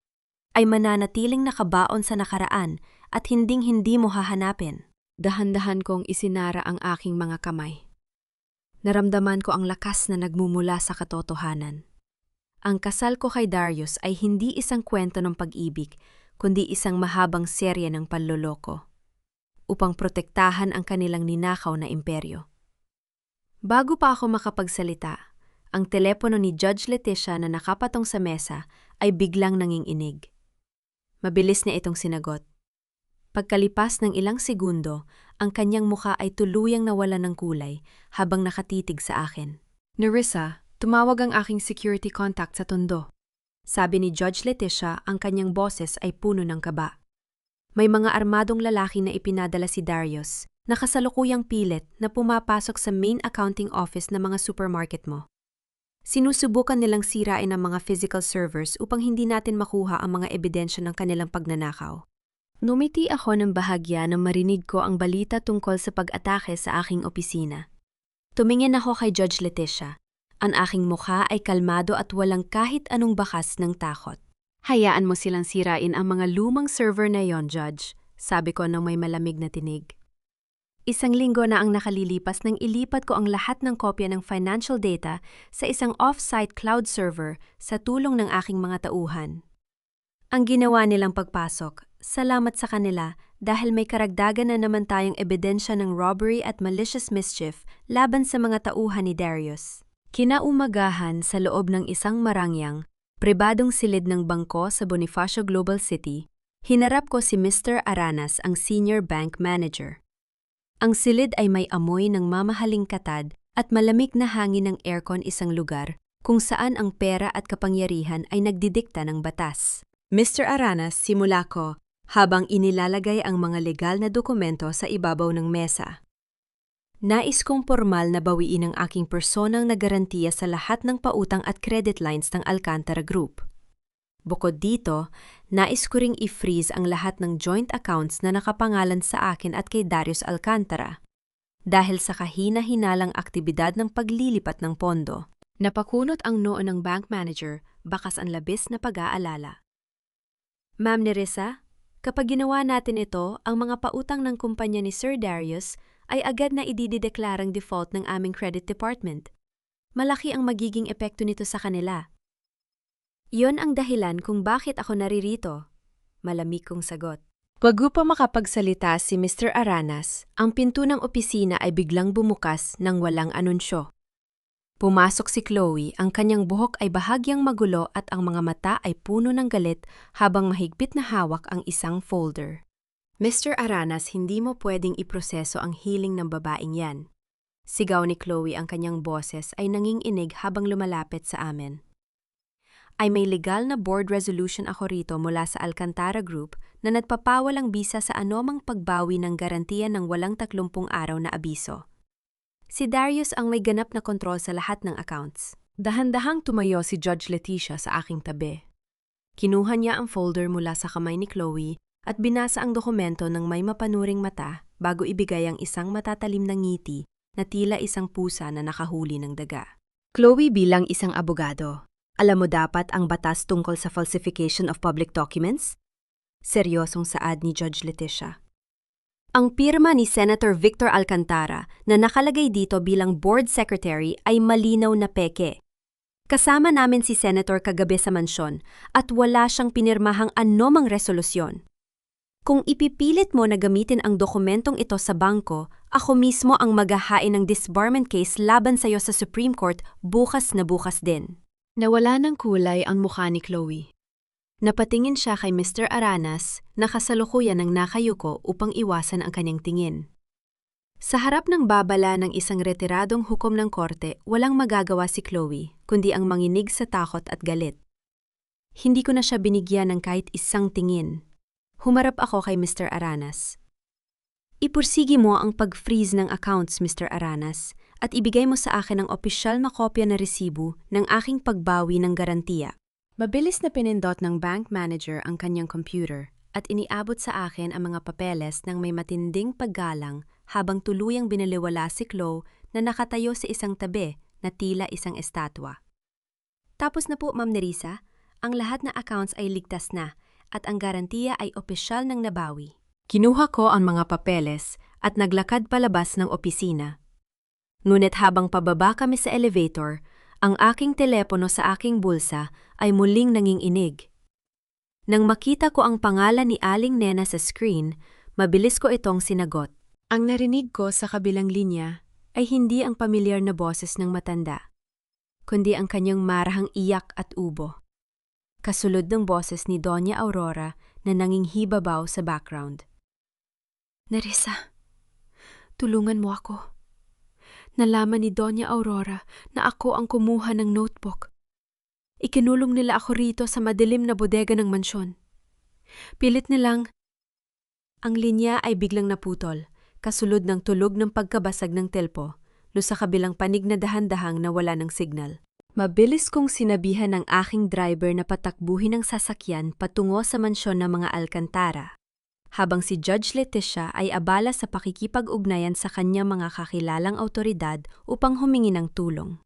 ay mananatiling nakabaon sa nakaraan at hinding-hindi mo hahanapin. Dahan-dahan kong isinara ang aking mga kamay. Naramdaman ko ang lakas na nagmumula sa katotohanan. Ang kasal ko kay Darius ay hindi isang kwento ng pag-ibig, kundi isang mahabang serye ng panloloko upang protektahan ang kanilang ninakaw na imperyo. Bago pa ako makapagsalita, ang telepono ni Judge Leticia na nakapatong sa mesa ay biglang nanginginig. Mabilis na itong sinagot. Pagkalipas ng ilang segundo, ang kanyang mukha ay tuluyang nawala ng kulay habang nakatitig sa akin. Nerissa, tumawag ang aking security contact sa tondo. Sabi ni Judge Leticia, ang kanyang boses ay puno ng kaba. May mga armadong lalaki na ipinadala si Darius, na kasalukuyang pilit na pumapasok sa main accounting office ng mga supermarket mo. Sinusubukan nilang sirain ang mga physical servers upang hindi natin makuha ang mga ebidensya ng kanilang pagnanakaw. Numiti ako ng bahagya nang marinig ko ang balita tungkol sa pag-atake sa aking opisina. Tumingin ako kay Judge Leticia. Ang aking mukha ay kalmado at walang kahit anong bakas ng takot. Hayaan mo silang sirain ang mga lumang server na yon, Judge, sabi ko nang may malamig na tinig. Isang linggo na ang nakalilipas nang ilipat ko ang lahat ng kopya ng financial data sa isang off-site cloud server sa tulong ng aking mga tauhan. Ang ginawa nilang pagpasok, salamat sa kanila dahil may karagdagan na naman tayong ebidensya ng robbery at malicious mischief laban sa mga tauhan ni Darius. Kinaumagahan sa loob ng isang marangyang, pribadong silid ng bangko sa Bonifacio Global City, hinarap ko si Mr. Aranas, ang senior bank manager. Ang silid ay may amoy ng mamahaling katad at malamig na hangin ng aircon, isang lugar kung saan ang pera at kapangyarihan ay nagdidikta ng batas. Mr. Aranas, simula ko habang inilalagay ang mga legal na dokumento sa ibabaw ng mesa. Nais kong formal na bawiin ang aking personang nagarantiya sa lahat ng pautang at credit lines ng Alcantara Group. Bukod dito, nais ko ring i-freeze ang lahat ng joint accounts na nakapangalan sa akin at kay Darius Alcantara dahil sa kahina-hinalang aktibidad ng paglilipat ng pondo. Napakunot ang noo ng bank manager, bakas ang labis na pag-aalala. Ma'am Nerissa, kapag ginawa natin ito, ang mga pautang ng kumpanya ni Sir Darius ay agad na idideklarang default ng aming credit department. Malaki ang magiging epekto nito sa kanila. Iyon ang dahilan kung bakit ako naririto. Malamig kong sagot. Bago pa makapagsalita si Mr. Aranas, ang pinto ng opisina ay biglang bumukas ng walang anunsyo. Pumasok si Chloe, ang kanyang buhok ay bahagyang magulo at ang mga mata ay puno ng galit habang mahigpit na hawak ang isang folder. Mr. Aranas, hindi mo pwedeng iproseso ang hiling ng babaeng yan. Sigaw ni Chloe, ang kanyang boses ay nanginginig habang lumalapit sa amin. Ay may legal na board resolution ako rito mula sa Alcantara Group na nagpapawalang bisa sa anumang pagbawi ng garantiya ng walang 30 araw na abiso. Si Darius ang may ganap na kontrol sa lahat ng accounts. Dahan-dahang tumayo si Judge Leticia sa aking tabi. Kinuha niya ang folder mula sa kamay ni Chloe at binasa ang dokumento ng may mapanuring mata bago ibigay ang isang matatalim na ngiti na tila isang pusa na nakahuli ng daga. Chloe, bilang isang abogado, alam mo dapat ang batas tungkol sa falsification of public documents? Seryosong saad ni Judge Leticia. Ang pirma ni Senator Victor Alcantara na nakalagay dito bilang board secretary ay malinaw na peke. Kasama namin si Senator kagabi sa mansyon at wala siyang pinirmahang anumang resolusyon. Kung ipipilit mo na gamitin ang dokumentong ito sa bangko, ako mismo ang maghahain ng disbarment case laban sa iyo sa Supreme Court bukas na bukas din. Nawala ng kulay ang mukha ni Chloe. Napatingin siya kay Mr. Aranas na kasalukuyan ng nakayuko upang iwasan ang kanyang tingin. Sa harap ng babala ng isang retiradong hukom ng korte, walang magagawa si Chloe kundi ang manginig sa takot at galit. Hindi ko na siya binigyan ng kahit isang tingin. Humarap ako kay Mr. Aranas. Ipursigi mo ang pag-freeze ng accounts, Mr. Aranas, at ibigay mo sa akin ang opisyal na kopya na resibo ng aking pagbawi ng garantiya. Mabilis na pinindot ng bank manager ang kanyang computer at iniabot sa akin ang mga papeles ng may matinding paggalang habang tuluyang binaliwala si Chloe na nakatayo sa isang tabi na tila isang estatwa. Tapos na po, Ma'am Nerissa, ang lahat na accounts ay ligtas na at ang garantiya ay opisyal ng nabawi. Kinuha ko ang mga papeles at naglakad palabas ng opisina. Ngunit habang pababa kami sa elevator, ang aking telepono sa aking bulsa ay muling nanginginig. Nang makita ko ang pangalan ni Aling Nena sa screen, mabilis ko itong sinagot. Ang narinig ko sa kabilang linya ay hindi ang pamilyar na boses ng matanda, kundi ang kanyang marahang iyak at ubo. Kasulod ng boses ni Doña Aurora na nanginghibabaw sa background. Nerissa, tulungan mo ako. Nalaman ni Doña Aurora na ako ang kumuha ng notebook. Ikinulong nila ako rito sa madilim na bodega ng mansyon. Pilit nilang... Ang linya ay biglang naputol, kasulod ng tulog ng pagkabasag ng telpo, no sa kabilang panig na dahan-dahang nawala ng signal. Mabilis kong sinabihan ng aking driver na patakbuhin ang sasakyan patungo sa mansyon ng mga Alcantara, habang si Judge Leticia ay abala sa pakikipag-ugnayan sa kanyang mga kakilalang awtoridad upang humingi ng tulong.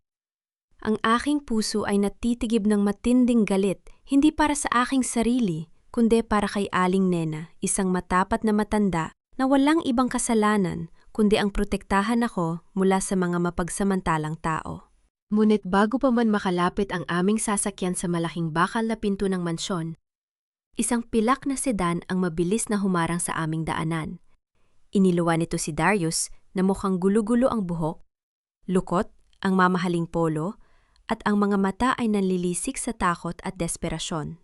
Ang aking puso ay natitigib ng matinding galit, hindi para sa aking sarili, kundi para kay Aling Nena, isang matapat na matanda na walang ibang kasalanan kundi ang protektahan ako mula sa mga mapagsamantalang tao. Ngunit bago pa man makalapit ang aming sasakyan sa malaking bakal na pinto ng mansyon, isang pilak na sedan ang mabilis na humarang sa aming daanan. Iniluwa nito si Darius na mukhang gulo-gulo ang buhok, lukot ang mamahaling polo, at ang mga mata ay nanlilisik sa takot at desperasyon.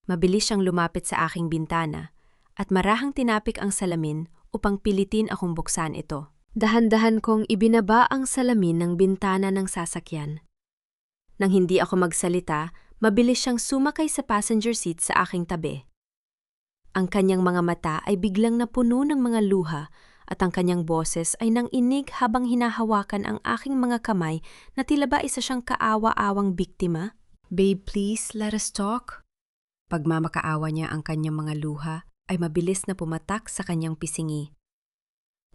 Mabilis siyang lumapit sa aking bintana at marahang tinapik ang salamin upang pilitin akong buksan ito. Dahan-dahan kong ibinaba ang salamin ng bintana ng sasakyan. Nang hindi ako magsalita, mabilis siyang sumakay sa passenger seat sa aking tabi. Ang kanyang mga mata ay biglang napuno ng mga luha at ang kanyang boses ay nanginig habang hinahawakan ang aking mga kamay na tila ba isa siyang kaawa-awang biktima. "Babe, please, let us talk." Pagmamakaawa niya ang kanyang mga luha ay mabilis na pumatak sa kanyang pisingi.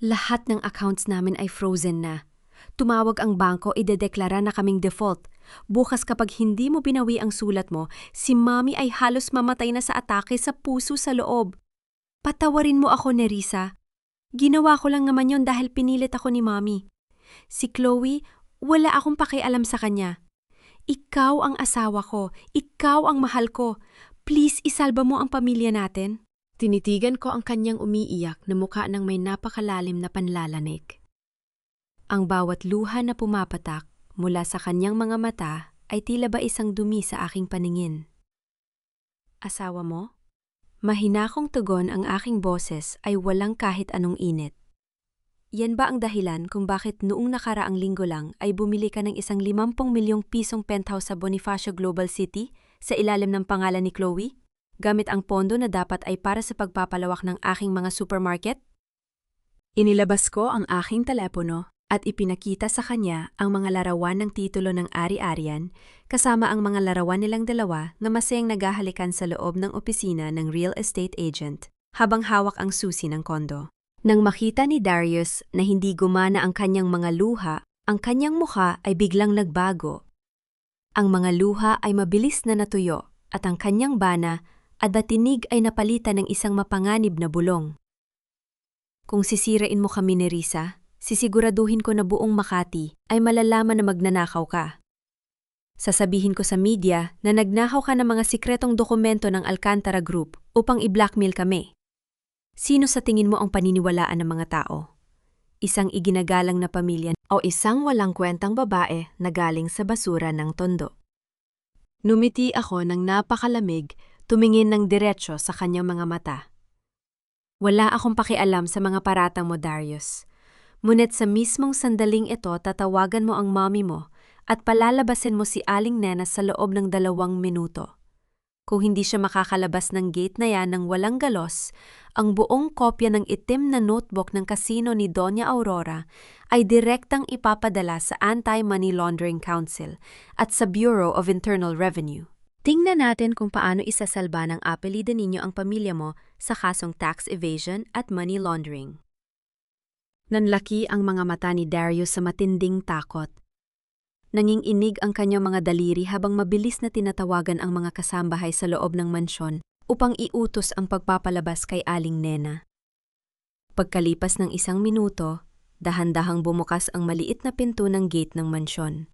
"Lahat ng accounts namin ay frozen na. Tumawag ang bangko, idedeklara na kaming default. Bukas kapag hindi mo binawi ang sulat mo, si Mommy ay halos mamatay na sa atake sa puso sa loob. Patawarin mo ako, Nerissa. Ginawa ko lang naman yon dahil pinilit ako ni Mommy. Si Chloe, wala akong pakialam sa kanya. Ikaw ang asawa ko, ikaw ang mahal ko. Please, isalba mo ang pamilya natin." Tinitigan ko ang kanyang umiiyak na mukha ng may napakalalim na panlalanig. Ang bawat luha na pumapatak mula sa kanyang mga mata ay tila ba isang dumi sa aking paningin. "Asawa mo?" Mahinakong tugon ang aking boses ay walang kahit anong init. "Yan ba ang dahilan kung bakit noong nakaraang linggo lang ay bumili ka ng isang 50 milyong pisong penthouse sa Bonifacio Global City sa ilalim ng pangalan ni Chloe? Gamit ang pondo na dapat ay para sa pagpapalawak ng aking mga supermarket?" Inilabas ko ang aking telepono at ipinakita sa kanya ang mga larawan ng titulo ng ari-arian kasama ang mga larawan nilang dalawa na masayang naghahalikan sa loob ng opisina ng real estate agent habang hawak ang susi ng kondo. Nang makita ni Darius na hindi gumana ang kanyang mga luha, ang kanyang mukha ay biglang nagbago. Ang mga luha ay mabilis na natuyo at ang kanyang bana at tinig ay napalitan ng isang mapanganib na bulong. "Kung sisirain mo kami, Nerissa, sisiguraduhin ko na buong Makati ay malalaman na magnanakaw ka. Sasabihin ko sa media na nagnakaw ka ng mga sikretong dokumento ng Alcantara Group upang i-blackmail kami. Sino sa tingin mo ang paniniwalaan ng mga tao? Isang iginagalang na pamilya o isang walang kwentang babae na galing sa basura ng tondo?" Numiti ako ng napakalamig, tumingin ng diretsyo sa kanyang mga mata. "Wala akong pakialam sa mga paratang mo, Darius. Ngunit sa mismong sandaling ito, tatawagan mo ang mommy mo at palalabasin mo si Aling Nena sa loob ng 2 minuto. Kung hindi siya makakalabas ng gate na yan ng walang galos, ang buong kopya ng itim na notebook ng kasino ni Doña Aurora ay direktang ipapadala sa Anti-Money Laundering Council at sa Bureau of Internal Revenue. Tingnan natin kung paano isasalba ng apelyido ninyo ang pamilya mo sa kasong tax evasion at money laundering." Nanlaki ang mga mata ni Darius sa matinding takot. Nanginginig ang kanyang mga daliri habang mabilis na tinatawagan ang mga kasambahay sa loob ng mansyon upang iutos ang pagpapalabas kay Aling Nena. Pagkalipas ng 1 minuto, dahan-dahang bumukas ang maliit na pinto ng gate ng mansyon.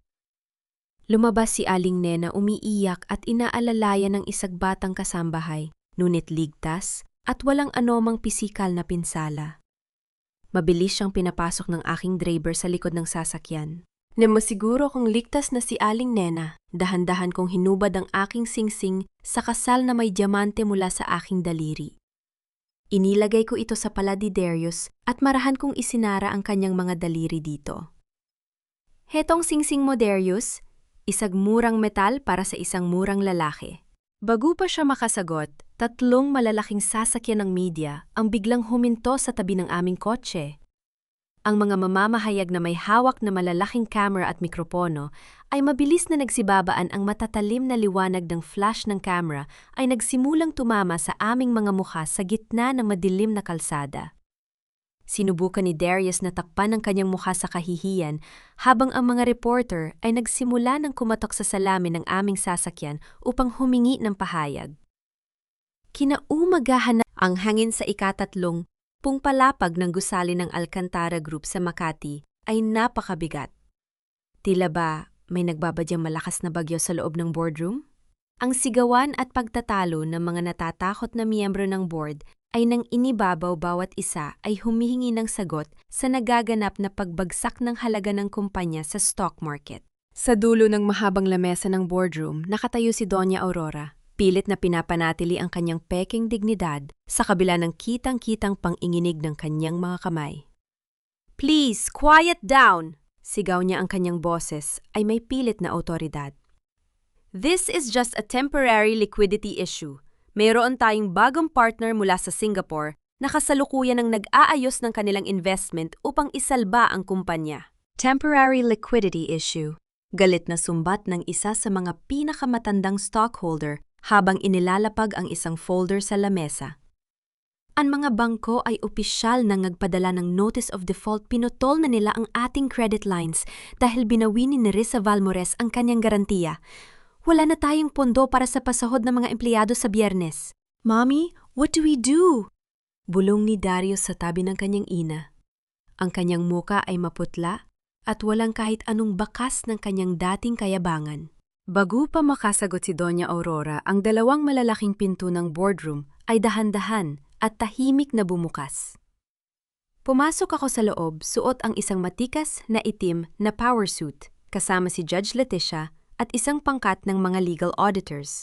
Lumabas si Aling Nena umiiyak at inaalalayan ng isang batang kasambahay, ngunit ligtas at walang anumang pisikal na pinsala. Mabilis siyang pinapasok ng aking driver sa likod ng sasakyan. Nang masiguro kung ligtas na si Aling Nena, dahan-dahan kong hinubad ang aking singsing sa kasal na may diamante mula sa aking daliri. Inilagay ko ito sa palad ni Darius at marahan kong isinara ang kanyang mga daliri dito. "Hetong singsing mo, Darius. Isang murang metal para sa isang murang lalaki." Bago pa siya makasagot, 3 malalaking sasakyan ng media ang biglang huminto sa tabi ng aming kotse. Ang mga mamamahayag na may hawak na malalaking camera at mikropono ay mabilis na nagsibabaan ang matatalim na liwanag ng flash ng camera ay nagsimulang tumama sa aming mga mukha sa gitna ng madilim na kalsada. Sinubukan ni Darius na takpan ang kanyang mukha sa kahihiyan habang ang mga reporter ay nagsimula ng kumatok sa salamin ng aming sasakyan upang humingi ng pahayag. Kinaumagahan na ang hangin sa ika-3, Pungpalapag ng gusali ng Alcantara Group sa Makati ay napakabigat. Tila ba may nagbabadyang malakas na bagyo sa loob ng boardroom? Ang sigawan at pagtatalo ng mga natatakot na miyembro ng board ay nang inibabaw bawat isa ay humihingi ng sagot sa nagaganap na pagbagsak ng halaga ng kumpanya sa stock market. Sa dulo ng mahabang lamesa ng boardroom, nakatayo si Doña Aurora. Pilit na pinapanatili ang kanyang peking dignidad sa kabila ng kitang-kitang panginginig ng kanyang mga kamay. "Please, quiet down!" Sigaw niya ang kanyang boses ay may pilit na otoridad. "This is just a temporary liquidity issue. Mayroon tayong bagong partner mula sa Singapore na kasalukuyan ang nag-aayos ng kanilang investment upang isalba ang kumpanya." Temporary liquidity issue. Galit na sumbat ng isa sa mga pinakamatandang stockholder habang inilalapag ang isang folder sa lamesa. Ang mga bangko ay opisyal nang nagpadala ng notice of default. Pinutol na nila ang ating credit lines dahil binawi ni Nerissa Valmores ang kanyang garantiya. Wala na tayong pondo para sa pasahod ng mga empleyado sa Biyernes. "Mommy, what do we do?" Bulong ni Darius sa tabi ng kanyang ina. Ang kanyang muka ay maputla at walang kahit anong bakas ng kanyang dating kayabangan. Bago pa makasagot si Doña Aurora, ang dalawang malalaking pinto ng boardroom ay dahan-dahan at tahimik na bumukas. Pumasok ako sa loob, suot ang isang matikas na itim na power suit, kasama si Judge Leticia at isang pangkat ng mga legal auditors.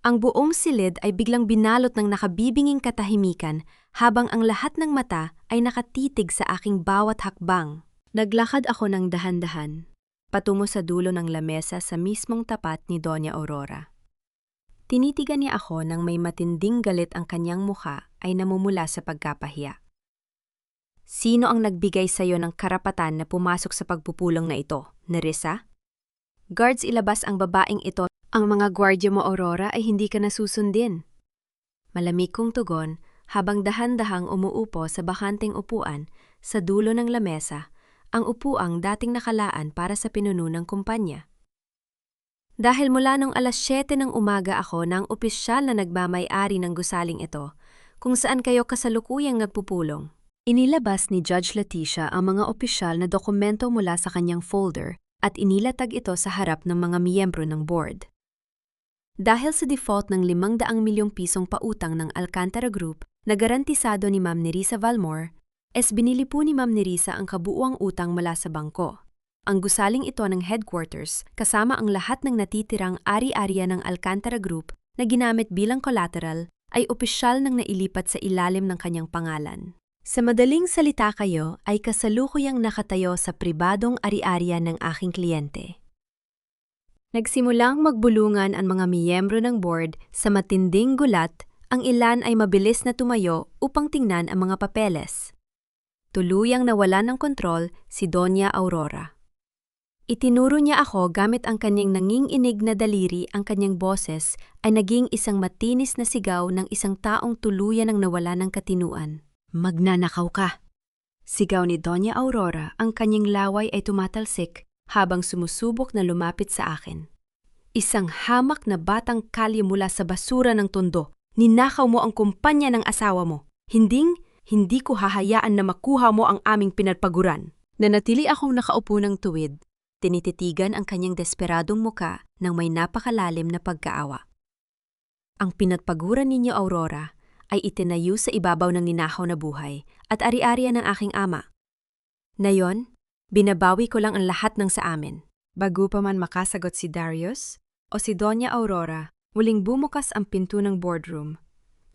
Ang buong silid ay biglang binalot ng nakabibinging katahimikan habang ang lahat ng mata ay nakatitig sa aking bawat hakbang. Naglakad ako ng dahan-dahan, patungo sa dulo ng lamesa sa mismong tapat ni Doña Aurora. Tinitigan niya ako nang may matinding galit ang kanyang mukha ay namumula sa pagkapahiya. "Sino ang nagbigay sa iyo ng karapatan na pumasok sa pagpupulong na ito, Nerissa?" "Guards, ilabas ang babaeng ito." "Ang mga gwardya mo, Aurora, ay hindi ka nasusundin." Malamig kong tugon habang dahan-dahang umuupo sa bakanteng upuan sa dulo ng lamesa, ang upuang dating nakalaan para sa pinuno ng kumpanya. Dahil mula nung 7:00 ng umaga ako na ang opisyal na nagmamay-ari ng gusaling ito, kung saan kayo kasalukuyang nagpupulong. Inilabas ni Judge Leticia ang mga opisyal na dokumento mula sa kanyang folder at inilatag ito sa harap ng mga miyembro ng board. Dahil sa default ng 500 milyong pisong pautang ng Alcantara Group na garantisado ni Ma'am Nerissa Valmore, binili po ni Ma'am Nerissa ang kabuuang utang mula sa bangko. Ang gusaling ito ng headquarters kasama ang lahat ng natitirang ari-ariya ng Alcantara Group na ginamit bilang collateral ay opisyal nang nailipat sa ilalim ng kanyang pangalan. Sa madaling salita kayo ay kasalukuyang nakatayo sa pribadong ari-ariya ng aking kliyente. Nagsimulang magbulungan ang mga miyembro ng board sa matinding gulat. Ang ilan ay mabilis na tumayo upang tingnan ang mga papeles. Tuluyang nawalan ng kontrol si Doña Aurora. Itinuro niya ako gamit ang kanyang nanginginig na daliri. Ang kanyang boses ay naging isang matinis na sigaw ng isang taong tuluyan ng nawala ng katinuan. "Magnanakaw ka!" Sigaw ni Doña Aurora. Ang kanyang laway ay tumatalsik habang sumusubok na lumapit sa akin. "Isang hamak na batang kalye mula sa basura ng tondo. Ninakaw mo ang kumpanya ng asawa mo. Hindi ko hahayaan na makuha mo ang aming pinagpaguran." Nanatili akong nakaupo ng tuwid. Tinititigan ang kanyang desperadong muka ng may napakalalim na pagkaawa. "Ang pinagpaguran ninyo, Aurora, ay itinayo sa ibabaw ng ninakaw na buhay at ari-ariya ng aking ama. Ngayon, binabawi ko lang ang lahat ng sa amin." Bago pa man makasagot si Darius o si Doña Aurora, muling bumukas ang pinto ng boardroom.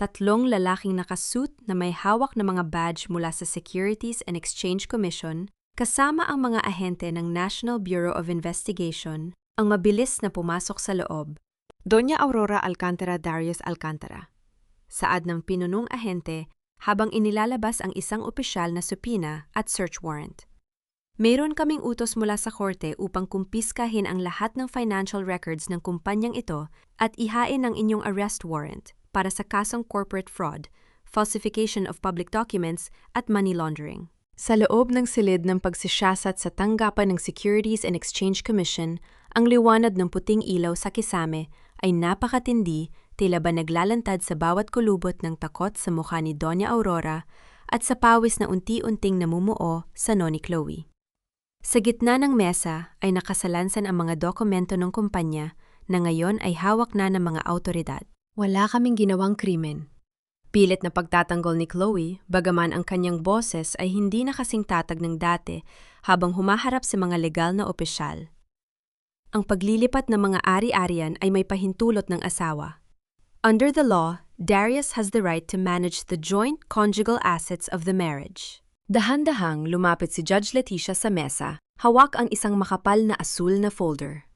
3 lalaking nakasuit na may hawak na mga badge mula sa Securities and Exchange Commission, kasama ang mga ahente ng National Bureau of Investigation, ang mabilis na pumasok sa loob. Doña Aurora Alcantara, Darius Alcantara. Saad ng pinunong ahente habang inilalabas ang isang opisyal na subpoena at search warrant. Mayroon kaming utos mula sa korte upang kumpiskahin ang lahat ng financial records ng kumpanyang ito at ihain ang inyong arrest warrant para sa kasong corporate fraud, falsification of public documents at money laundering. Sa loob ng silid ng pagsisiyasat sa tanggapan ng Securities and Exchange Commission, ang liwanag ng puting ilaw sa kisame ay napakatindi, tila ba naglalantad sa bawat kulubot ng takot sa mukha ni Doña Aurora at sa pawis na unti-unting namumuo sa noo ni Chloe. Sa gitna ng mesa ay nakasalansan ang mga dokumento ng kumpanya na ngayon ay hawak na ng mga awtoridad. Wala kaming ginawang krimen. Pilit na pagtatanggol ni Chloe, bagaman ang kanyang boses ay hindi na kasing tatag ng dati habang humaharap sa mga legal na opisyal. Ang paglilipat ng mga ari-arian ay may pahintulot ng asawa. Under the law, Darius has the right to manage the joint conjugal assets of the marriage. Dahan-dahang lumapit si Judge Leticia sa mesa, hawak ang isang makapal na asul na folder.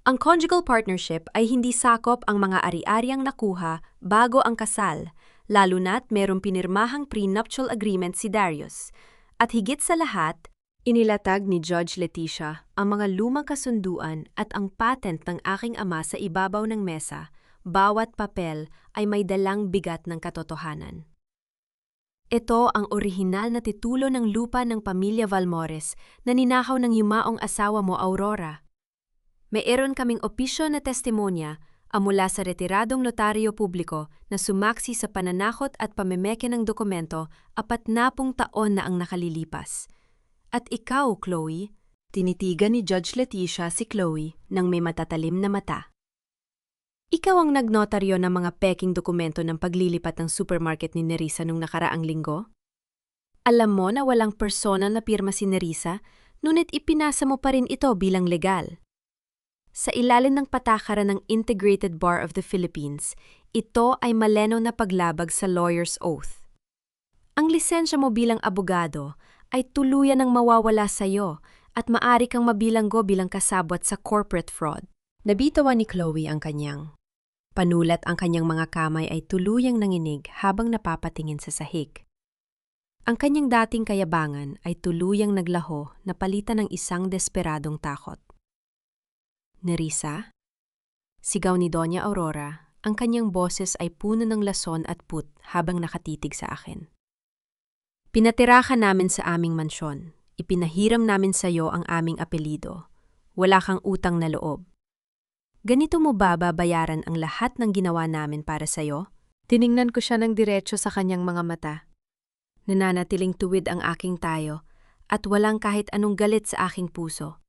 Ang conjugal partnership ay hindi sakop ang mga ari-ariang nakuha bago ang kasal, lalo na't merong pinirmahang prenuptial agreement si Darius. At higit sa lahat, inilatag ni Judge Leticia ang mga lumang kasunduan at ang patent ng aking ama sa ibabaw ng mesa. Bawat papel ay may dalang bigat ng katotohanan. Ito ang orihinal na titulo ng lupa ng pamilya Valmores na ninakaw ng yumaong asawa mo, Aurora. Mayroon kaming opisyo na testimonya mula sa retiradong notaryo publiko na sumaksi sa pananakot at pamemeke ng dokumento 40 taon na ang nakalilipas. At ikaw, Chloe, tinitigan ni Judge Leticia si Chloe nang may matatalim na mata. Ikaw ang nagnotaryo ng mga peking dokumento ng paglilipat ng supermarket ni Nerissa nung nakaraang linggo? Alam mo na walang personal na pirma si Nerissa, ngunit ipinasa mo pa rin ito bilang legal. Sa ilalim ng patakaran ng Integrated Bar of the Philippines, ito ay malinaw na paglabag sa lawyer's oath. Ang lisensya mo bilang abogado ay tuluyan ng mawawala sa iyo at maari kang mabilanggo bilang kasabwat sa corporate fraud. Nabitawan ni Chloe ang kanyang. Panulat ang kanyang mga kamay ay tuluyang nanginig habang napapatingin sa sahig. Ang kanyang dating kayabangan ay tuluyang naglaho na palitan ng isang desperadong takot. Nerissa? Sigaw ni Doña Aurora, ang kanyang boses ay puno ng lason at put habang nakatitig sa akin. Pinatirahan namin sa aming mansyon. Ipinahiram namin sa iyo ang aming apelido. Wala kang utang na loob. Ganito mo ba babayaran ang lahat ng ginawa namin para sa iyo? Tiningnan ko siya ng diretso sa kanyang mga mata. Nananatiling tuwid ang aking tayo at walang kahit anong galit sa aking puso,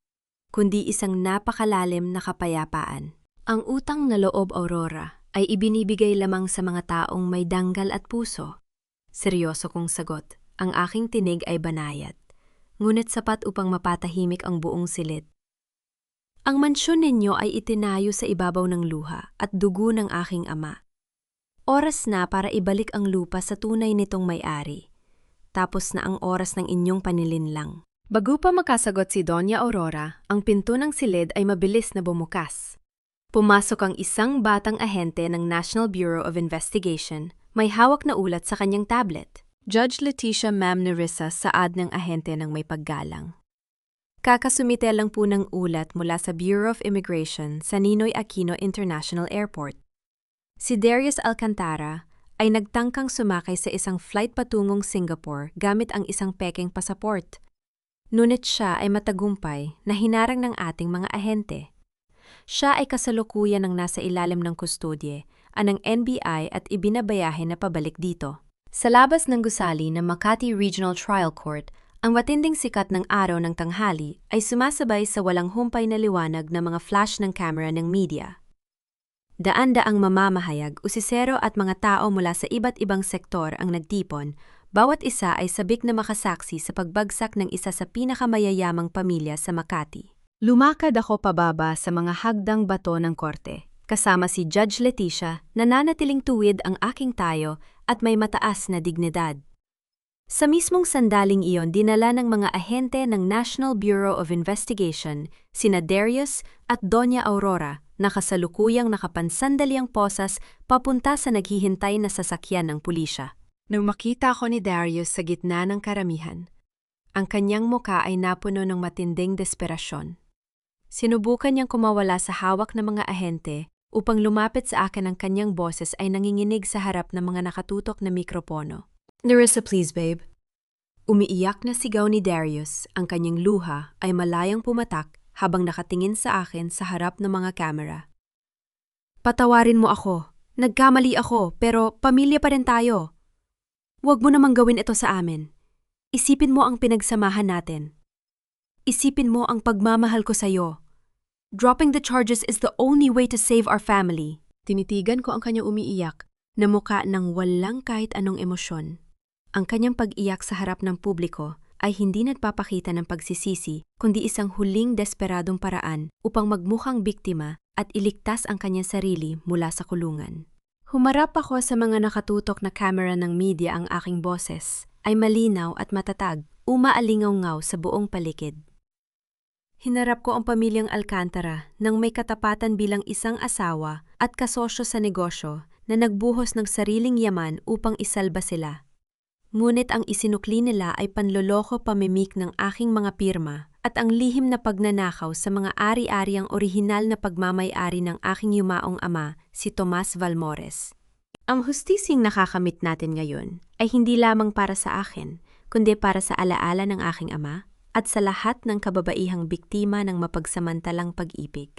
kundi isang napakalalim na kapayapaan. Ang utang na loob, Aurora, ay ibinibigay lamang sa mga taong may danggal at puso. Seryoso kong sagot, ang aking tinig ay banayad, ngunit sapat upang mapatahimik ang buong silid. Ang mansyon ninyo ay itinayo sa ibabaw ng luha at dugo ng aking ama. Oras na para ibalik ang lupa sa tunay nitong may-ari. Tapos na ang oras ng inyong panilinlang. Bago pa makasagot si Doña Aurora, ang pinto ng silid ay mabilis na bumukas. Pumasok ang isang batang ahente ng National Bureau of Investigation, may hawak na ulat sa kanyang tablet. Judge Leticia Ma'am Nerissa, saad ng ahente ng may paggalang. Kakasumite lang po ng ulat mula sa Bureau of Immigration sa Ninoy Aquino International Airport. Si Darius Alcantara ay nagtangkang sumakay sa isang flight patungong Singapore gamit ang isang pekeng pasaport. Ngunit siya ay matagumpay na hinarang ng ating mga ahente. Siya ay kasalukuyan ng nasa ilalim ng kustodye ng NBI at ibinabayahe na pabalik dito. Sa labas ng gusali ng Makati Regional Trial Court, ang matinding sikat ng araw ng tanghali ay sumasabay sa walang humpay na liwanag ng mga flash ng camera ng media. Daan-daang mamamahayag, usisero at mga tao mula sa iba't ibang sektor ang nagtipon, bawat isa ay sabik na makasaksi sa pagbagsak ng isa sa pinakamayayamang pamilya sa Makati. Lumakad ako pababa sa mga hagdang bato ng korte, kasama si Judge Leticia na nanatiling tuwid ang aking tayo at may mataas na dignidad. Sa mismong sandaling iyon, dinala ng mga ahente ng National Bureau of Investigation sina Darius at Doña Aurora na kasalukuyang nakapansandaliang posas papunta sa naghihintay na sasakyan ng pulisya. Nang makita ko ni Darius sa gitna ng karamihan, ang kanyang muka ay napuno ng matinding desperasyon. Sinubukan niyang kumawala sa hawak ng mga ahente upang lumapit sa akin ang kanyang boses ay nanginginig sa harap ng mga nakatutok na mikropono. Nerissa, please, babe. Umiiyak na sigaw ni Darius, ang kanyang luha ay malayang pumatak habang nakatingin sa akin sa harap ng mga kamera. Patawarin mo ako. Nagkamali ako, pero pamilya pa rin tayo. Huwag mo namang gawin ito sa amin. Isipin mo ang pinagsamahan natin. Isipin mo ang pagmamahal ko sa'yo. Dropping the charges is the only way to save our family. Tinitigan ko ang kanyang umiiyak na muka ng walang kahit anong emosyon. Ang kanyang pag-iyak sa harap ng publiko ay hindi nagpapakita ng pagsisisi kundi isang huling desperadong paraan upang magmukhang biktima at iligtas ang kanyang sarili mula sa kulungan. Humarap ako sa mga nakatutok na kamera ng media. Ang aking boses ay malinaw at matatag, umaalingaw-ngaw sa buong paligid. Hinarap ko ang pamilyang Alcantara nang may katapatan bilang isang asawa at kasosyo sa negosyo na nagbuhos ng sariling yaman upang isalba sila. Ngunit ang isinukli nila ay panloloko pamimik ng aking mga pirma at ang lihim na pagnanakaw sa mga ari-ariang orihinal na pagmamay-ari ng aking yumaong ama, si Tomas Valmores. Ang hustising nakakamit natin ngayon ay hindi lamang para sa akin, kundi para sa alaala ng aking ama at sa lahat ng kababaihang biktima ng mapagsamantalang pag-ibig.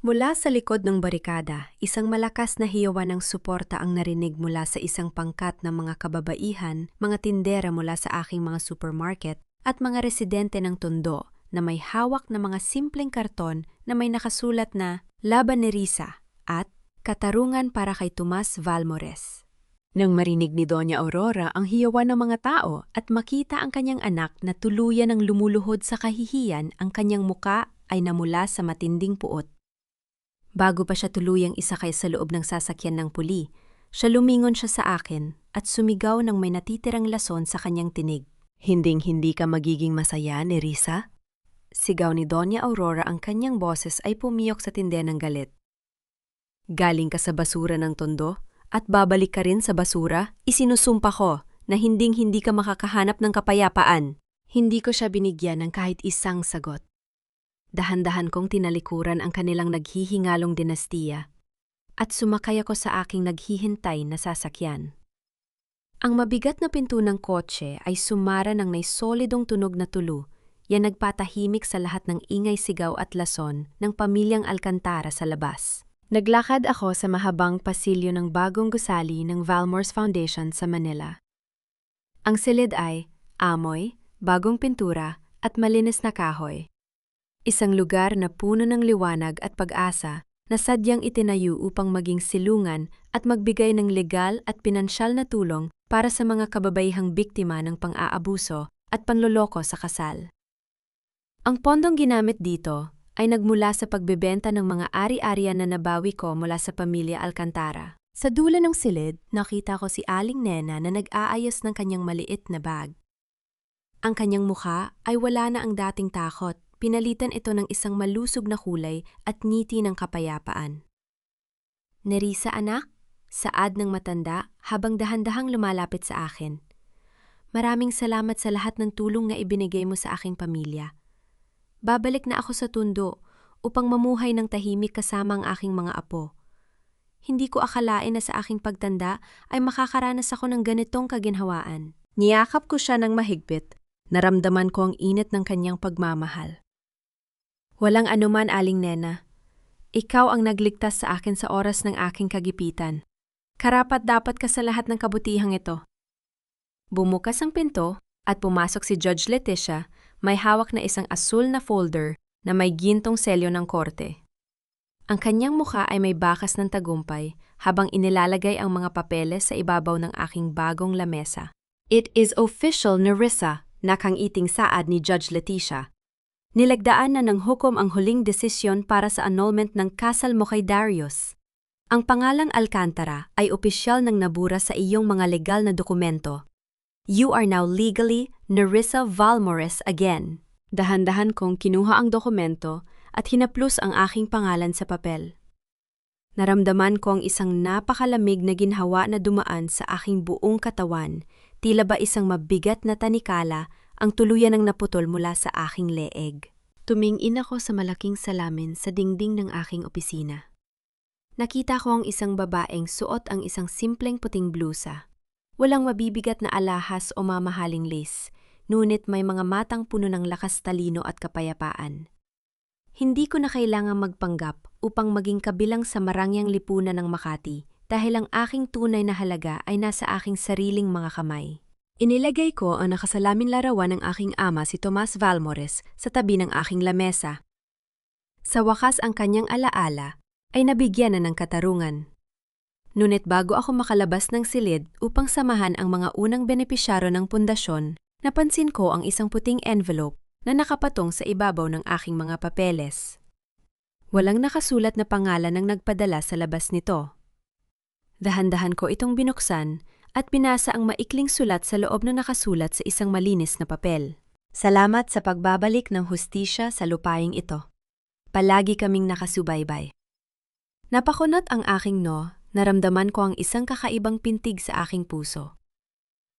Mula sa likod ng barikada, isang malakas na hiyawan ng suporta ang narinig mula sa isang pangkat ng mga kababaihan, mga tindera mula sa aking mga supermarket at mga residente ng Tondo na may hawak na mga simpleng karton na may nakasulat na Laban ni Risa at Katarungan para kay Tomas Valmores. Nang marinig ni Doña Aurora ang hiyawan ng mga tao at makita ang kanyang anak na tuluyan ng lumuluhod sa kahihiyan, ang kanyang muka ay namula sa matinding puot. Bago pa siya tuluyang isakay sa loob ng sasakyan ng puli, siya lumingon siya sa akin at sumigaw ng may natitirang lason sa kanyang tinig. Hinding-hindi ka magiging masaya ni Risa? Sigaw ni Doña Aurora, ang kanyang boses ay pumiyok sa tindi ng galit. Galing ka sa basura ng Tondo at babalik ka rin sa basura? Isinusumpa ko na hinding-hindi ka makakahanap ng kapayapaan. Hindi ko siya binigyan ng kahit isang sagot. Dahan-dahan kong tinalikuran ang kanilang naghihingalong dinastiya at sumakay ako sa aking naghihintay na sasakyan. Ang mabigat na pinto ng kotse ay sumara ng may solidong tunog na tulo, yan nagpatahimik sa lahat ng ingay, sigaw at lason ng pamilyang Alcantara sa labas. Naglakad ako sa mahabang pasilyo ng bagong gusali ng Valmores Foundation sa Manila. Ang silid ay amoy, bagong pintura at malinis na kahoy. Isang lugar na puno ng liwanag at pag-asa na sadyang itinayo upang maging silungan at magbigay ng legal at pinansyal na tulong para sa mga kababaihang biktima ng pang-aabuso at panloloko sa kasal. Ang pondong ginamit dito ay nagmula sa pagbebenta ng mga ari-arian na nabawi ko mula sa pamilya Alcantara. Sa dulo ng silid, nakita ko si Aling Nena na nag-aayos ng kanyang maliit na bag. Ang kanyang mukha ay wala na ang dating takot. Pinalitan ito ng isang malusog na kulay at ngiti ng kapayapaan. Nerissa, anak? Saad ng matanda habang dahan-dahang lumalapit sa akin. Maraming salamat sa lahat ng tulong na ibinigay mo sa aking pamilya. Babalik na ako sa Tondo upang mamuhay ng tahimik kasama ang aking mga apo. Hindi ko akalain na sa aking pagtanda ay makakaranas ako ng ganitong kaginhawaan. Niyakap ko siya ng mahigpit. Naramdaman ko ang init ng kanyang pagmamahal. Walang anuman, Aling Nena. Ikaw ang nagligtas sa akin sa oras ng aking kagipitan. Karapat-dapat ka sa lahat ng kabutihang ito. Bumukas ang pinto at pumasok si Judge Leticia, may hawak na isang asul na folder na may gintong selyo ng korte. Ang kanyang mukha ay may bakas ng tagumpay habang inilalagay ang mga papeles sa ibabaw ng aking bagong lamesa. It is official, Nerissa, nakangiting saad ni Judge Leticia. Nilagdaan na ng hukom ang huling desisyon para sa annulment ng kasal mo kay Darius. Ang pangalang Alcantara ay opisyal ng nabura sa iyong mga legal na dokumento. You are now legally Nerissa Valmores again. Dahan-dahan kong kinuha ang dokumento at hinaplos ang aking pangalan sa papel. Naramdaman ko ang isang napakalamig na ginhawa na dumaan sa aking buong katawan, tila ba isang mabigat na tanikala ang tuluyan ng naputol mula sa aking leeg. Tumingin ako sa malaking salamin sa dingding ng aking opisina. Nakita ko ang isang babaeng suot ang isang simpleng puting blusa. Walang mabibigat na alahas o mamahaling lace, ngunit may mga matang puno ng lakas, talino at kapayapaan. Hindi ko na kailangang magpanggap upang maging kabilang sa marangyang lipunan ng Makati, dahil ang aking tunay na halaga ay nasa aking sariling mga kamay. Inilagay ko ang nakasalamin larawan ng aking ama si Tomas Valmores sa tabi ng aking lamesa. Sa wakas ang kanyang alaala ay nabigyan na ng katarungan. Ngunit bago ako makalabas ng silid upang samahan ang mga unang benepisyaro ng pundasyon, napansin ko ang isang puting envelope na nakapatong sa ibabaw ng aking mga papeles. Walang nakasulat na pangalan ng nagpadala sa labas nito. Dahan-dahan ko itong binuksan at binasa ang maikling sulat sa loob na nakasulat sa isang malinis na papel. Salamat sa pagbabalik ng hustisya sa lupaing ito. Palagi kaming nakasubaybay. Napakunot ang aking naramdaman ko ang isang kakaibang pintig sa aking puso.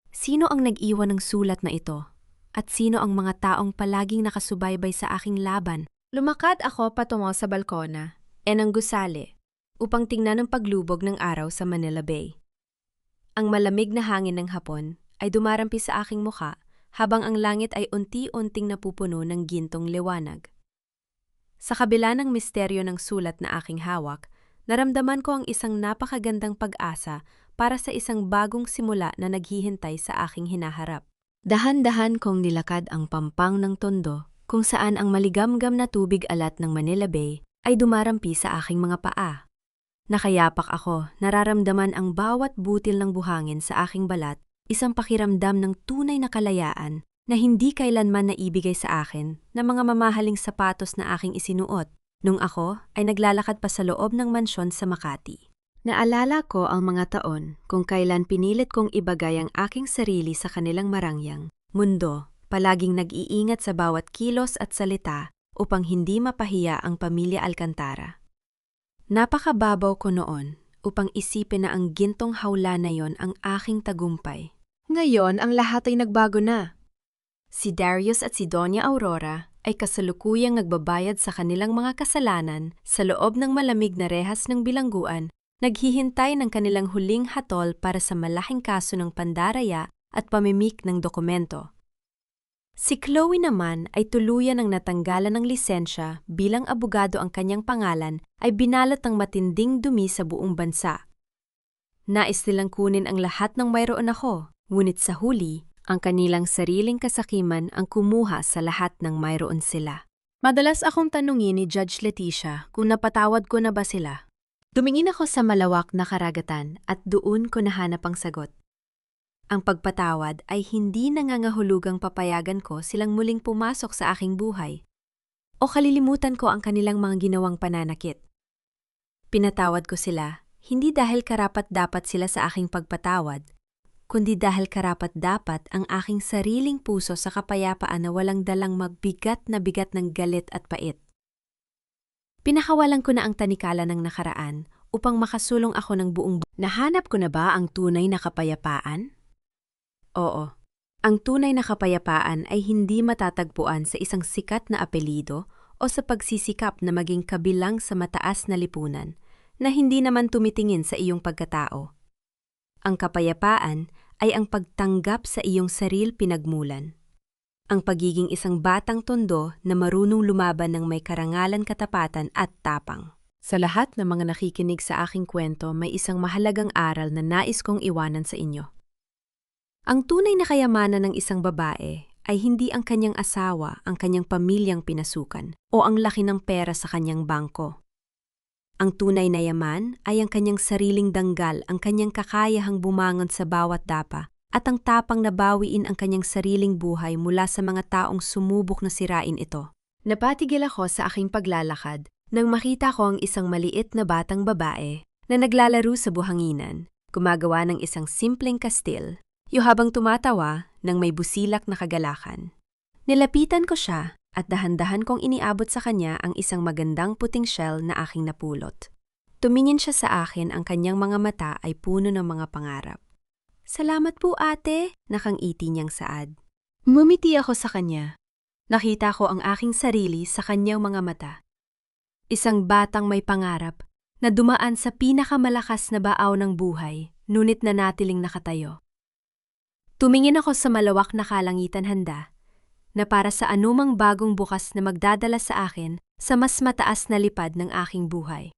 Sino ang nag-iwan ng sulat na ito? At sino ang mga taong palaging nakasubaybay sa aking laban? Lumakad ako patungo sa balkona, ng gusali, upang tingnan ang paglubog ng araw sa Manila Bay. Ang malamig na hangin ng hapon ay dumarampi sa aking mukha habang ang langit ay unti-unting napupuno ng gintong liwanag. Sa kabila ng misteryo ng sulat na aking hawak, naramdaman ko ang isang napakagandang pag-asa para sa isang bagong simula na naghihintay sa aking hinaharap. Dahan-dahan kong nilakad ang pampang ng tondo kung saan ang maligamgam na tubig alat ng Manila Bay ay dumarampi sa aking mga paa. Nakayapak ako, nararamdaman ang bawat butil ng buhangin sa aking balat, isang pakiramdam ng tunay na kalayaan na hindi kailanman naibigay sa akin ng mga mamahaling sapatos na aking isinuot nung ako ay naglalakad pa sa loob ng mansyon sa Makati. Naalala ko ang mga taon kung kailan pinilit kong ibagay ang aking sarili sa kanilang marangyang mundo, palaging nag-iingat sa bawat kilos at salita upang hindi mapahiya ang pamilya Alcantara. Napakababaw ko noon upang isipin na ang gintong hawla na yon ang aking tagumpay. Ngayon, ang lahat ay nagbago na. Si Darius at si Doña Aurora ay kasalukuyang nagbabayad sa kanilang mga kasalanan sa loob ng malamig na rehas ng bilangguan, naghihintay ng kanilang huling hatol para sa malaking kaso ng pandaraya at pamimik ng dokumento. Si Chloe naman ay tuluyan ng natanggalan ng lisensya bilang abogado ang kanyang pangalan ay binalot ng matinding dumi sa buong bansa. Nais nilang kunin ang lahat ng mayroon ako, ngunit sa huli, ang kanilang sariling kasakiman ang kumuha sa lahat ng mayroon sila. Madalas akong tanungin ni Judge Leticia kung napatawad ko na ba sila. Tumingin ako sa malawak na karagatan at doon ko nahanap ang sagot. Ang pagpatawad ay hindi nangangahulugang papayagan ko silang muling pumasok sa aking buhay o kalilimutan ko ang kanilang mga ginawang pananakit. Pinatawad ko sila hindi dahil karapat-dapat sila sa aking pagpatawad, kundi dahil karapat-dapat ang aking sariling puso sa kapayapaan na walang dalang magbigat na bigat ng galit at pait. Pinakawalan ko na ang tanikala ng nakaraan upang makasulong ako ng buong buhay. Nahanap ko na ba ang tunay na kapayapaan? Oo. Ang tunay na kapayapaan ay hindi matatagpuan sa isang sikat na apelido o sa pagsisikap na maging kabilang sa mataas na lipunan na hindi naman tumitingin sa iyong pagkatao. Ang kapayapaan ay ang pagtanggap sa iyong saril pinagmulan. Ang pagiging isang batang tondo na marunong lumaban ng may karangalan, katapatan at tapang. Sa lahat ng mga nakikinig sa aking kwento, may isang mahalagang aral na nais kong iwanan sa inyo. Ang tunay na kayamanan ng isang babae ay hindi ang kanyang asawa, ang kanyang pamilyang pinasukan, o ang laki ng pera sa kanyang bangko. Ang tunay na yaman ay ang kanyang sariling danggal, ang kanyang kakayahang bumangon sa bawat dapa, at ang tapang na bawiin ang kanyang sariling buhay mula sa mga taong sumubok na sirain ito. Napatigil ako sa aking paglalakad nang makita ko ang isang maliit na batang babae na naglalaro sa buhanginan, gumagawa ng isang simpleng kastil, habang tumatawa ng may busilak na kagalakan. Nilapitan ko siya at dahan-dahan kong iniabot sa kanya ang isang magandang puting shell na aking napulot. Tumingin siya sa akin, ang kanyang mga mata ay puno ng mga pangarap. "Salamat po ate," nakangiti niyang saad. Mumiti ako sa kanya. Nakita ko ang aking sarili sa kanyang mga mata. Isang batang may pangarap na dumaan sa pinakamalakas na baaw ng buhay, ngunit nanatiling nakatayo. Tumingin ako sa malawak na kalangitan, handa na para sa anumang bagong bukas na magdadala sa akin sa mas mataas na lipad ng aking buhay.